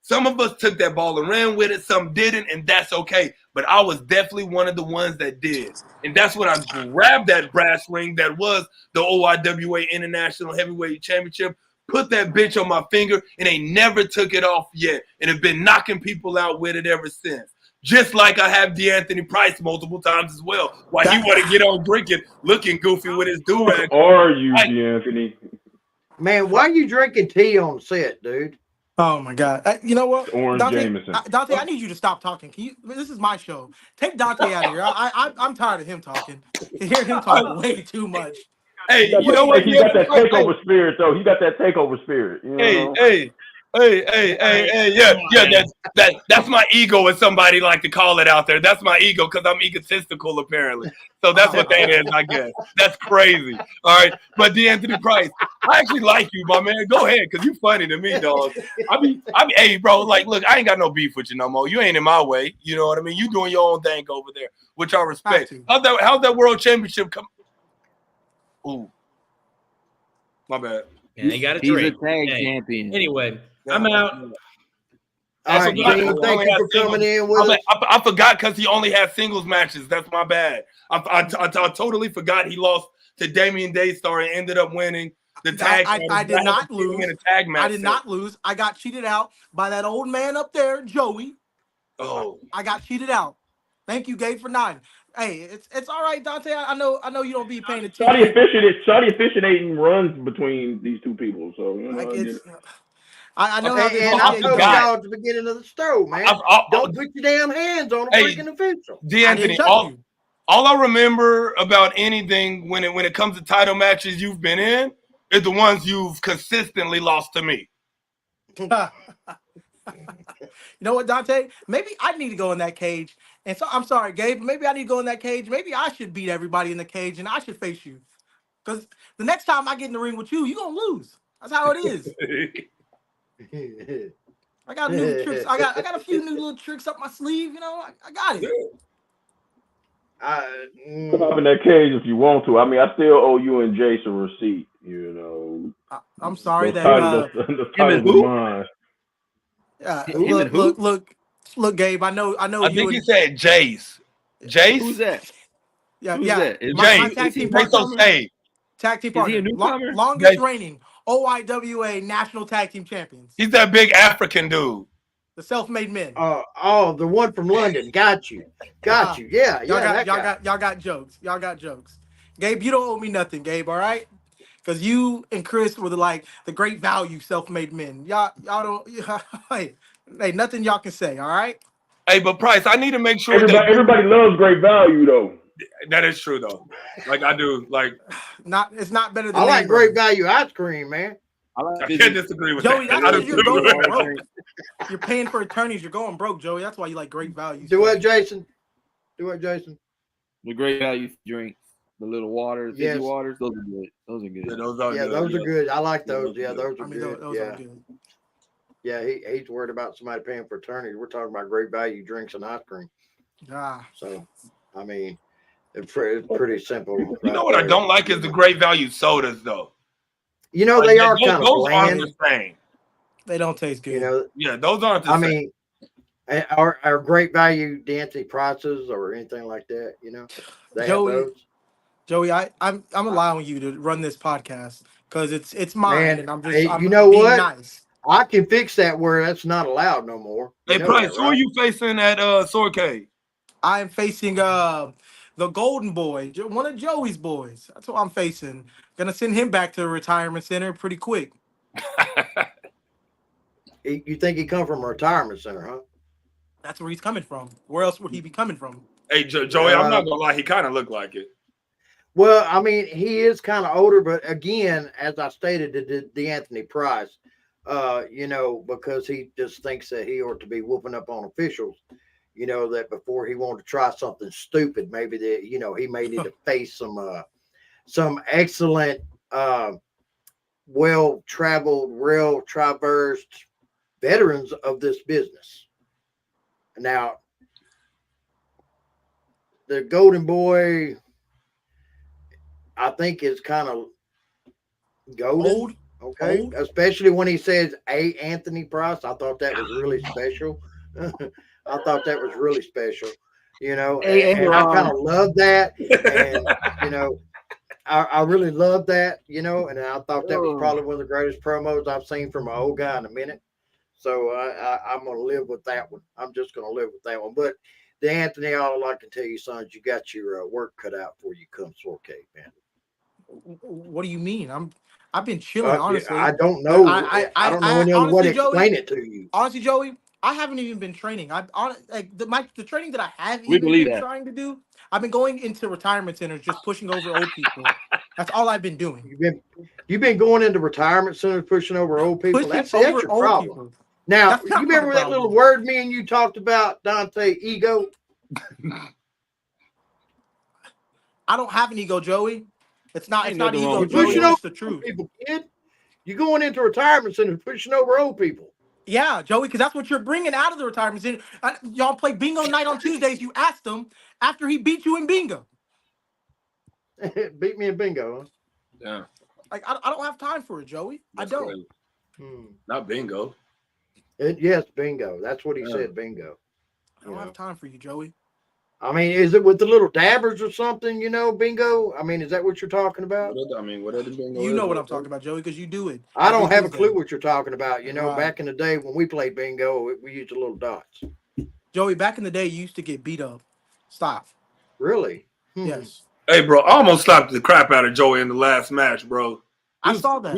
Some of us took that ball and ran with it. Some didn't, and that's okay. But I was definitely one of the ones that did. And that's when I grabbed that brass ring that was the OIWA International Heavyweight Championship, put that bitch on my finger, and they never took it off yet. And have been knocking people out with it ever since. Just like I have D'Anthony Price multiple times as well. Why he want to get on drinking, looking goofy with his do-rag. Are you, D'Anthony? Man, why are you drinking tea on set, dude? Oh my God! You know what, Orange Dante? Jameson. Dante, I need you to stop talking. Can you? This is my show. Take Dante out of here. I'm tired of him talking. I hear him talk way too much. Hey, you know what? He got that takeover spirit, though. He got that takeover spirit. You know? Hey, That's my ego, as somebody like to call it out there. That's my ego because I'm egotistical, apparently. So that's what that is, I guess. That's crazy. All right, but DeAnthony Price, I actually like you, my man. Go ahead, because you funny to me, dog. Hey, bro, like, look, I ain't got no beef with you no more. You ain't in my way. You know what I mean? You doing your own thing over there, which I respect. How's that World Championship come? Ooh, my bad. Yeah, he got a He's drink. a tag champion. Anyway, I'm out. All right, Gene, thank you for coming in with us. I forgot because he only had singles matches. That's my bad. I totally forgot he lost to Damian Daystar and ended up winning the tag. I did not lose. In a tag match. I did not lose. I got cheated out by that old man up there, Joey. Oh, I got cheated out. Thank you, Gabe, for nodding. Hey, it's all right, Dante. I know you don't be paying attention. Saudi officiating runs between these two people, so you know. I know. And I told y'all at the beginning of the show, man. Don't put your damn hands on a freaking official. DeAnthony, all I remember about anything when it comes to title matches you've been in is the ones you've consistently lost to me. You know what, Dante? Maybe I need to go in that cage. And so I'm sorry, Gabe. Maybe I need to go in that cage. Maybe I should beat everybody in the cage, and I should face you. Because the next time I get in the ring with you, you're gonna lose. That's how it is. I got new tricks. I got a few new little tricks up my sleeve. You know, I got it. Come up in that cage if you want to. I mean, I still owe you and Jace a receipt. You know. I'm sorry those that titles are mine. Look, Gabe. I know. I think you said Jace. Jace? Who's that? Yeah, Who's yeah. that? My tag team partner. Tag team partner. Is he a newcomer? Longest reigning OIWA National Tag Team Champions. He's that big African dude. The self-made men. The one from London. Got you. Yeah, y'all got jokes. Y'all got jokes. Gabe, you don't owe me nothing, Gabe. All right. Because you and Chris were the great value self-made men. Y'all don't. Hey, nothing y'all can say. All right. Hey, but Price, I need to make sure everybody loves great value, though. That is true, though. Like I do, it's not better than I like great value ice cream, man. I can't disagree with Joey, that. that's you're going broke. You're paying for attorneys. You're going broke, Joey. That's why you like great value. Do what, Jason? The great value drinks, the little waters, fizzy waters. Those are good. Those are good. Yeah, those are good. I like those. Yeah, those are good. Those are good. Yeah, he's worried about somebody paying for attorneys. We're talking about great value drinks and ice cream. So, I mean, it's pretty simple. You know what I don't like is the great value sodas, though. You know, they are kind of those bland. aren't the same. They don't taste good. You know, yeah, those aren't the same. I mean, are great value DeAnthony prices or anything like that? You know, they have those. Joey, I'm allowing you to run this podcast because it's mine, Man, and I'm just you know being what? Nice. I can fix that where that's not allowed no more. Hey, Price, who are you facing at Soarcade? I am facing the Golden Boy, one of Joey's boys. That's what I'm facing. Gonna send him back to the retirement center pretty quick. You think he come from a retirement center, huh? That's where he's coming from. Where else would he be coming from? Hey, Joey, I'm not gonna lie, he kind of looked like it. Well, I mean, he is kind of older, but again, as I stated, to DeAnthony Price, you know, because he just thinks that he ought to be whooping up on officials. You know, that before he wanted to try something stupid, maybe that, you know, he may need to face some excellent, well-traveled, traversed veterans of this business. Now, the Golden Boy, I think, is kind of golden. Okay. Especially when he says Anthony Price. I thought that was really special. I thought that was really special, you know, and I kind of love that. And, you know, I really love that, you know, and I thought that was probably one of the greatest promos I've seen from an old guy in a minute. So I'm going to live with that one. I'm just going to live with that one. But DeAnthony, all I can tell you, son, is you got your work cut out for you come Soarcade, man. What do you mean? I've been chilling, honestly. I don't know. I don't know any other way to explain it to you. Honestly, Joey, I haven't even been training. The training that I have been trying to do, I've been going into retirement centers, just pushing over old people. That's all I've been doing. You've been going into retirement centers, pushing over old people. That's your problem. People. Now, you remember that little word me and you talked about, Dante, ego? I don't have an ego, Joey. It's not ego, You're Joey. pushing It's over the truth. People, kid. You're going into retirement centers, pushing over old people. Yeah, Joey, because that's what you're bringing out of the retirement center. Y'all play bingo night on Tuesdays. You asked him after he beat you in bingo. Beat me in bingo, huh? Yeah. Like, I don't have time for it, Joey. That's I don't. Not bingo. Yes, bingo. That's what he said, bingo. I don't have time for you, Joey. I mean, is it with the little dabbers or something, bingo? I mean, is that what you're talking about? What other bingo? You know what I'm talking about, Joey, because you do it. I don't have a clue what you're talking about. Right. Back in the day when we played bingo, we used the little dots. Joey, back in the day, you used to get beat up. Stop. Really? Yes. Hey, bro, I almost slapped the crap out of Joey in the last match, bro. I saw that.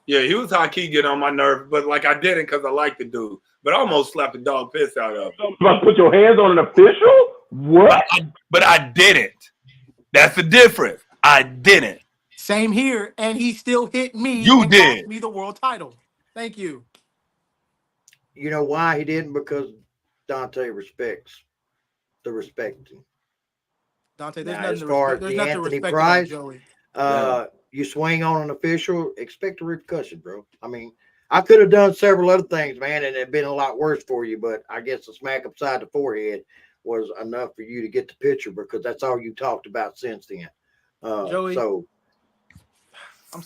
He was high key getting on my nerve, but like I didn't because I like the dude. But I almost slapped the dog piss out of him. Put your hands on an official? What? But I didn't. That's the difference. I didn't. Same here, and he still hit me. You did. Cost me the world title. Thank you. You know why he didn't? Because Dante respects the respecting. Dante, there's nothing to respect. There's nothing to respect Price, Joey. You swing on an official, expect a repercussion, bro. I mean, I could have done several other things, man, and it'd been a lot worse for you, but I guess the smack upside the forehead was enough for you to get the picture because that's all you talked about since then. Joey, so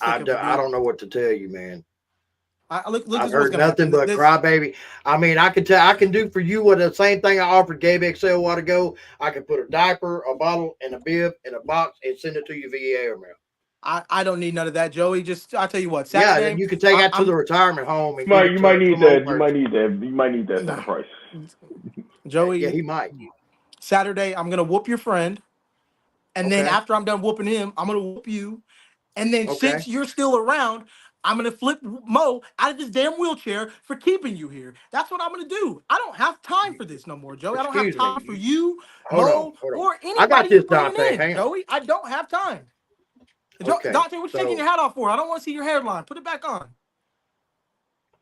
I don't know what to tell you, man. I've heard nothing but crybaby. I mean, I can do for you what the same thing I offered Gabe XL a while ago. I can put a diaper, a bottle, and a bib in a box and send it to you via airmail. I don't need none of that, Joey. I'll tell you what. Saturday, you can take that to the retirement home. And you might need that. You might need that. You might need that for the price. Joey. Yeah, he might. Saturday, I'm gonna whoop your friend, and then after I'm done whooping him, I'm gonna whoop you, and then since you're still around, I'm gonna flip Mo out of this damn wheelchair for keeping you here. That's what I'm gonna do. I don't have time for this no more, Joey. I don't have time for you, Mo, or anybody. I got this, Dante. Hang on. Joey, I don't have time. Dante, what you taking your hat off for? I don't want to see your hairline. Put it back on.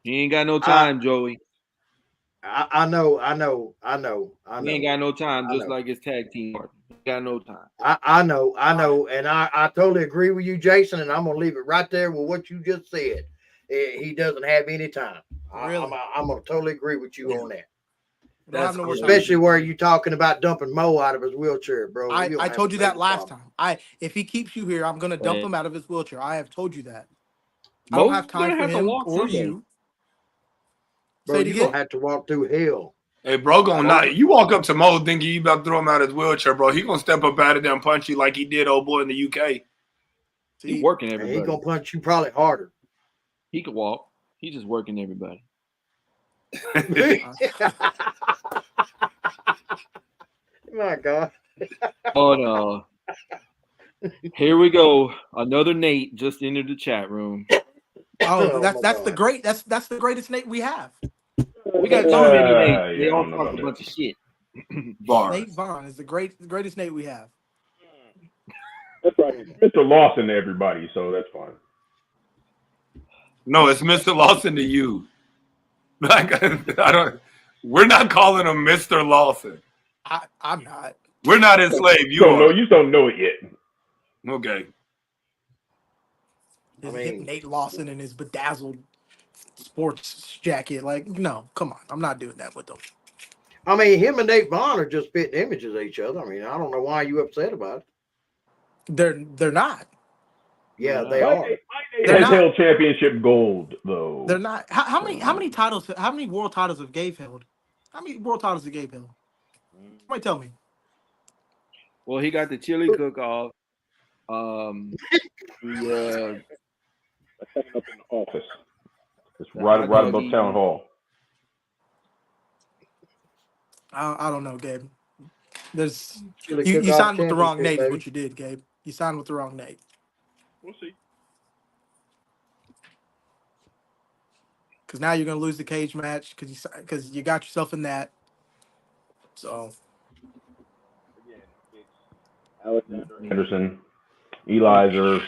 You ain't got no time, Joey. I know. You ain't got no time, just like his tag team partner. You got no time. I know, and I totally agree with you, Jason, and I'm gonna leave it right there with what you just said. He doesn't have any time. Really? I'm gonna totally agree with you on that. No especially where you're talking about dumping Mo out of his wheelchair, bro. I told you that last time. If he keeps you here, I'm gonna dump him out of his wheelchair. I have told you that. I don't have time for him or you. Bro, you're gonna have to walk through hell. Hey, bro, you walk up to Mo thinking you about to throw him out of his wheelchair, bro. He gonna step up out of there and punch you like he did old boy in the UK. He's working everybody. He gonna punch you probably harder. He could walk. He's just working everybody. My God. Oh no. Here we go. Another Nate just entered the chat room. Oh, that's the greatest Nate we have. We got too many Nate. They all talk a bunch of shit. Nate Vaughn is the greatest Nate we have. That's right. Mr. Lawson to everybody, so that's fine. No, it's Mr. Lawson to you. We're not calling him Mr. Lawson. I'm not. We're not his slave. You just don't know it yet. Okay. Nate Lawson in his bedazzled sports jacket. Like, no, come on. I'm not doing that with them. I mean, him and Nate Vaughn are just spitting images of each other. I mean, I don't know why you upset about it. They're not. Yeah, they are. They held championship gold, though. They're not. How many titles? How many world titles have Gabe held? How many world titles have Gabe held? Somebody tell me. Well, he got the chili cook-off. Setting up in the office. It's right above town hall. I don't know, Gabe. You signed with the wrong Nate. Is what you did, Gabe. You signed with the wrong Nate. We'll see. Because now you're gonna lose the cage match because you got yourself in that. So. Alexander Anderson, Elizer,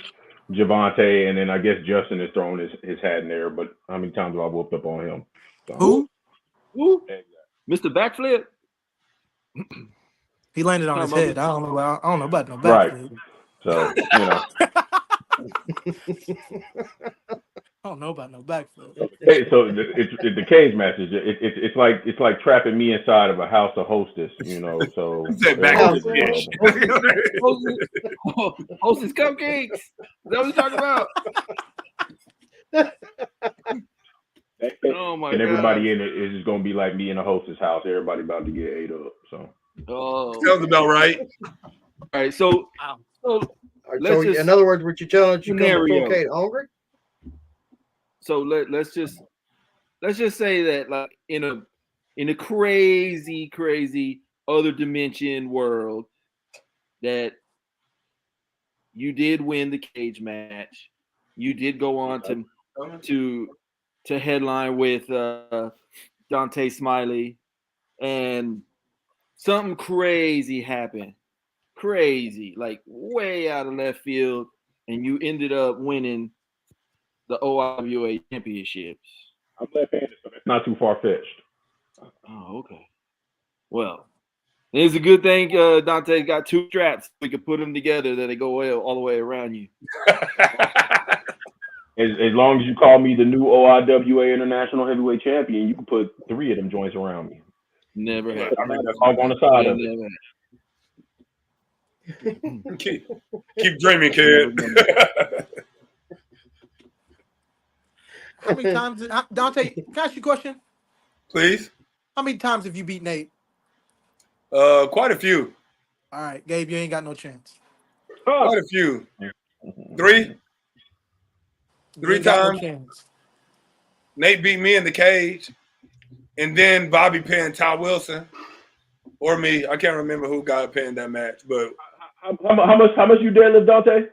Javante, and then I guess Justin is throwing his hat in there. But how many times have I whooped up on him? So, Who? Mr. Backflip? He landed on his Talking head. about I don't know about no Right. backflip. So I don't know about no backflip. Hey, so it's the cage matches. It's like trapping me inside of a house of hostess. So He said back everybody to gets the in trouble. Hostess cupcakes. Is that what you're talking about? Oh my And god. everybody in it is just gonna be like me in a hostess house. Everybody about to get ate up. So Sounds about right. All right, so So let's just in other words, what you're telling us, you come to scenario. Soarcade hungry? so let's just say that like in a crazy other dimension world that you did win the cage match. You did go on to headline with Dante Smiley, and something crazy happened. Crazy, like way out of left field, and you ended up winning the OIWA championships. I'm left-handed, so that's not too far-fetched. Oh, okay. Well, it's a good thing Dante's got two straps. We could put them together that they go all the way around you. As long as you call me the new OIWA International Heavyweight Champion, you can put 3 of them joints around me. Never had. I mean, that's Hog on the side of it. Never had. keep dreaming, kid. How many times, Dante? Can I ask you a question? Please. How many times have you beat Nate? Quite a few. All right, Gabe, you ain't got no chance. Quite a few. 3. You 3 ain't got times. no chance. Nate beat me in the cage, and then Bobby pinned Ty Wilson or me. I can't remember who got pinned that match, but How much you deadlift, Dante?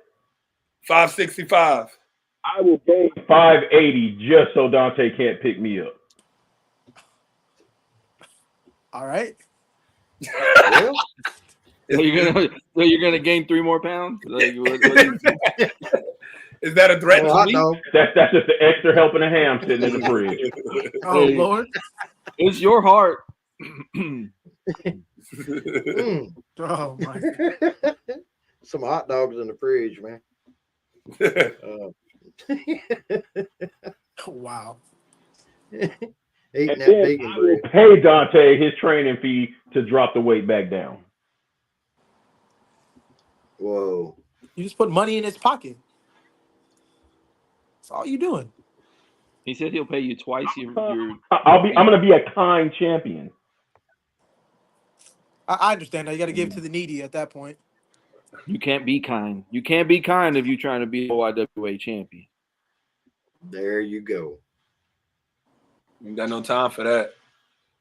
565. I will pay 580 just so Dante can't pick me up. All right. Well, So you're gonna gain 3 more pounds? Like, Is that a threat to hot me? dog. That's just an extra helping a ham sitting in the fridge. Oh Hey. Lord. It's your heart. Mm. Oh my. Some hot dogs in the fridge, man. Wow. Eating And that then vegan I will bread. pay Dante his training fee to drop the weight back down. Whoa. You just put money in his pocket. That's all you doing. He said he'll pay you twice your I'm gonna be a kind champion. I understand that. You got to give it to the needy at that point. You can't be kind. You can't be kind if you're trying to be OIWA champion. There you go. Ain't got no time for that.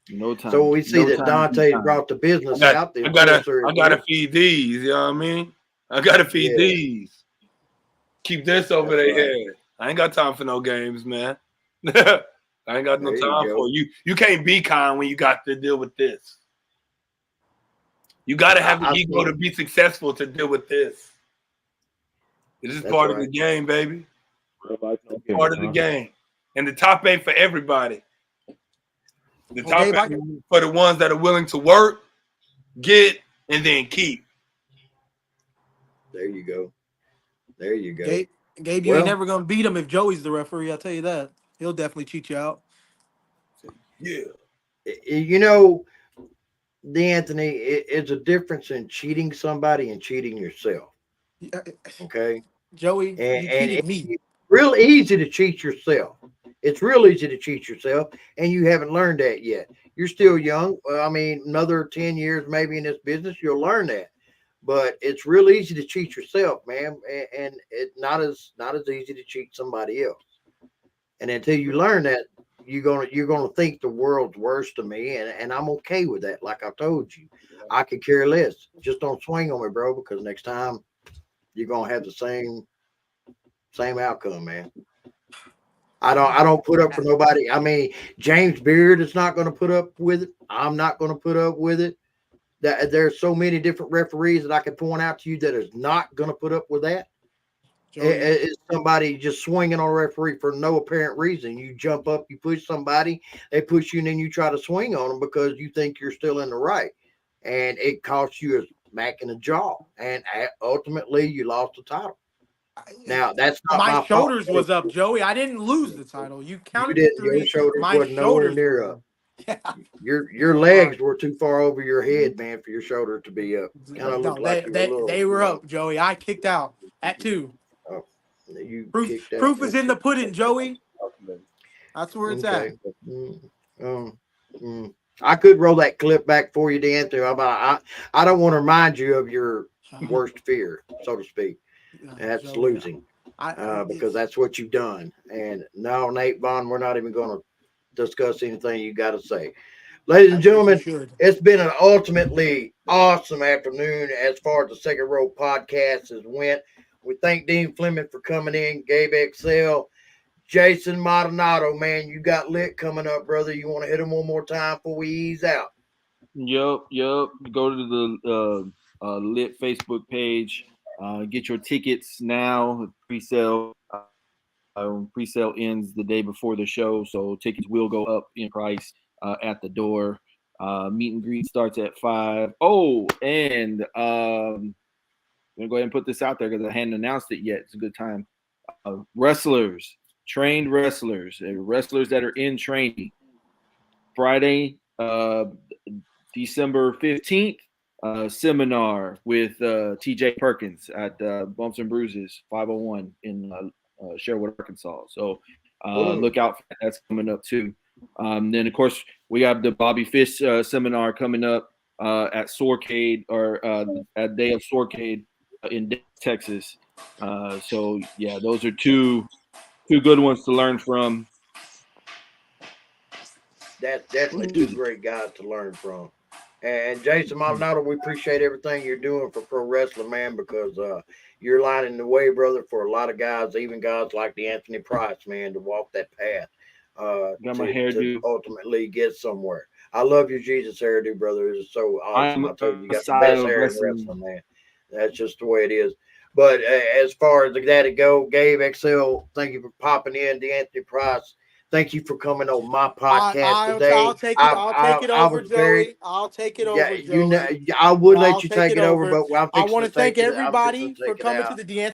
No time. So we see No that time Dante to be brought the business I out there. gotta feed these, you know what I mean? I gotta feed Yeah. these. Keep this over That's their right. head. I ain't got time for no games, man. I ain't got no There you time go. for you. You can't be kind when you got to deal with this. You gotta have the I ego see. to be successful to deal with this. It is That's part of right. the game, baby. Okay, Part of the game. And the top ain't for everybody. The Well, top Gabe, I- ain't for the ones that are willing to work, get, and then keep. There you go. There you go. Gabe, you Well- ain't never gonna beat him if Joey's the referee. I'll tell you that. He'll definitely cheat you out. Yeah. You know, D'Anthony, it's a difference in cheating somebody and cheating yourself. Okay. Joey, And you cheated me. it's real easy to cheat yourself. It's real easy to cheat yourself, and you haven't learned that yet. You're still young. I mean, another 10 years maybe in this business, you'll learn that. But it's real easy to cheat yourself, man, and it's not as easy to cheat somebody else. And until you learn that, you're gonna think the world's worst of me, and I'm okay with that. Like I told you, I could care less. Just don't swing on me, bro, because next time you're gonna have the same outcome, man. I don't put up for nobody. I mean, James Beard is not going to put up with it. I'm not going to put up with it. There's so many different referees that I can point out to you that is not going to put up with that. It's somebody just swinging on a referee for no apparent reason. You jump up, you push somebody, they push you, and then you try to swing on them because you think you're still in the right. And it costs you a smack in the jaw. And ultimately, you lost the title. Now, that's not my my shoulders fault. was up, Joey. I didn't lose the title. You You counted to didn't. Your 3. shoulders My wasn't nowhere shoulders near was up. up. Yeah. Your legs were too far over your head, man, for your shoulder to be up. Kind of No, looked like you were a little. they were up, Joey. I kicked out at 2. Oh, you Proof kicked out. proof is in the pudding, Joey. That's where it's Okay. at. I could roll that clip back for you, D'Anthony. I don't want to remind you of your worst fear, so to speak. That's Joey, losing, I because that's what you've done. And no, Nate Vaughn, we're not even going to discuss anything you got to say. Ladies and gentlemen, it's been an ultimately awesome afternoon as far as the Second Row podcast has went. We thank Dean Fleming for coming in, Gabe Excel, Jason Maldonado, man, you got lit coming up, brother. You want to hit him one more time before we ease out? Yup. Go to the Lit Facebook page. Get your tickets now. Pre-sale. Pre-sale ends the day before the show, so tickets will go up in price at the door. Meet and greet starts at 5. Oh, and I'm gonna go ahead and put this out there because I hadn't announced it yet. It's a good time. Wrestlers, trained wrestlers that are in training. Friday, December 15th, seminar with TJ Perkins at Bumps and Bruises 501 in Sherwood, Arkansas. So look out for that. That's coming up too. Then, of course, we have the Bobby Fish seminar coming up at Soarcade or at Day of Soarcade in Texas. So, yeah, those are two good ones to learn from. That's definitely 2 great guys to learn from. And Jason Maldonado, we appreciate everything you're doing for pro wrestling, man, because you're lining the way, brother, for a lot of guys, even guys like the Anthony Price, man, to walk that path to ultimately get somewhere. I love your Jesus hairdo, brother. It's so awesome. I told you, you got the best hair in wrestling, man. That's just the way it is. But as far as that it go, Gabe XL, thank you for popping in. D'Anthony Price, thank you for coming on my podcast today. I'll take it over, Joey. I'll take it over, Joey. I would let you take it over, but I'm I fixing want to to thank take it. everybody for coming to the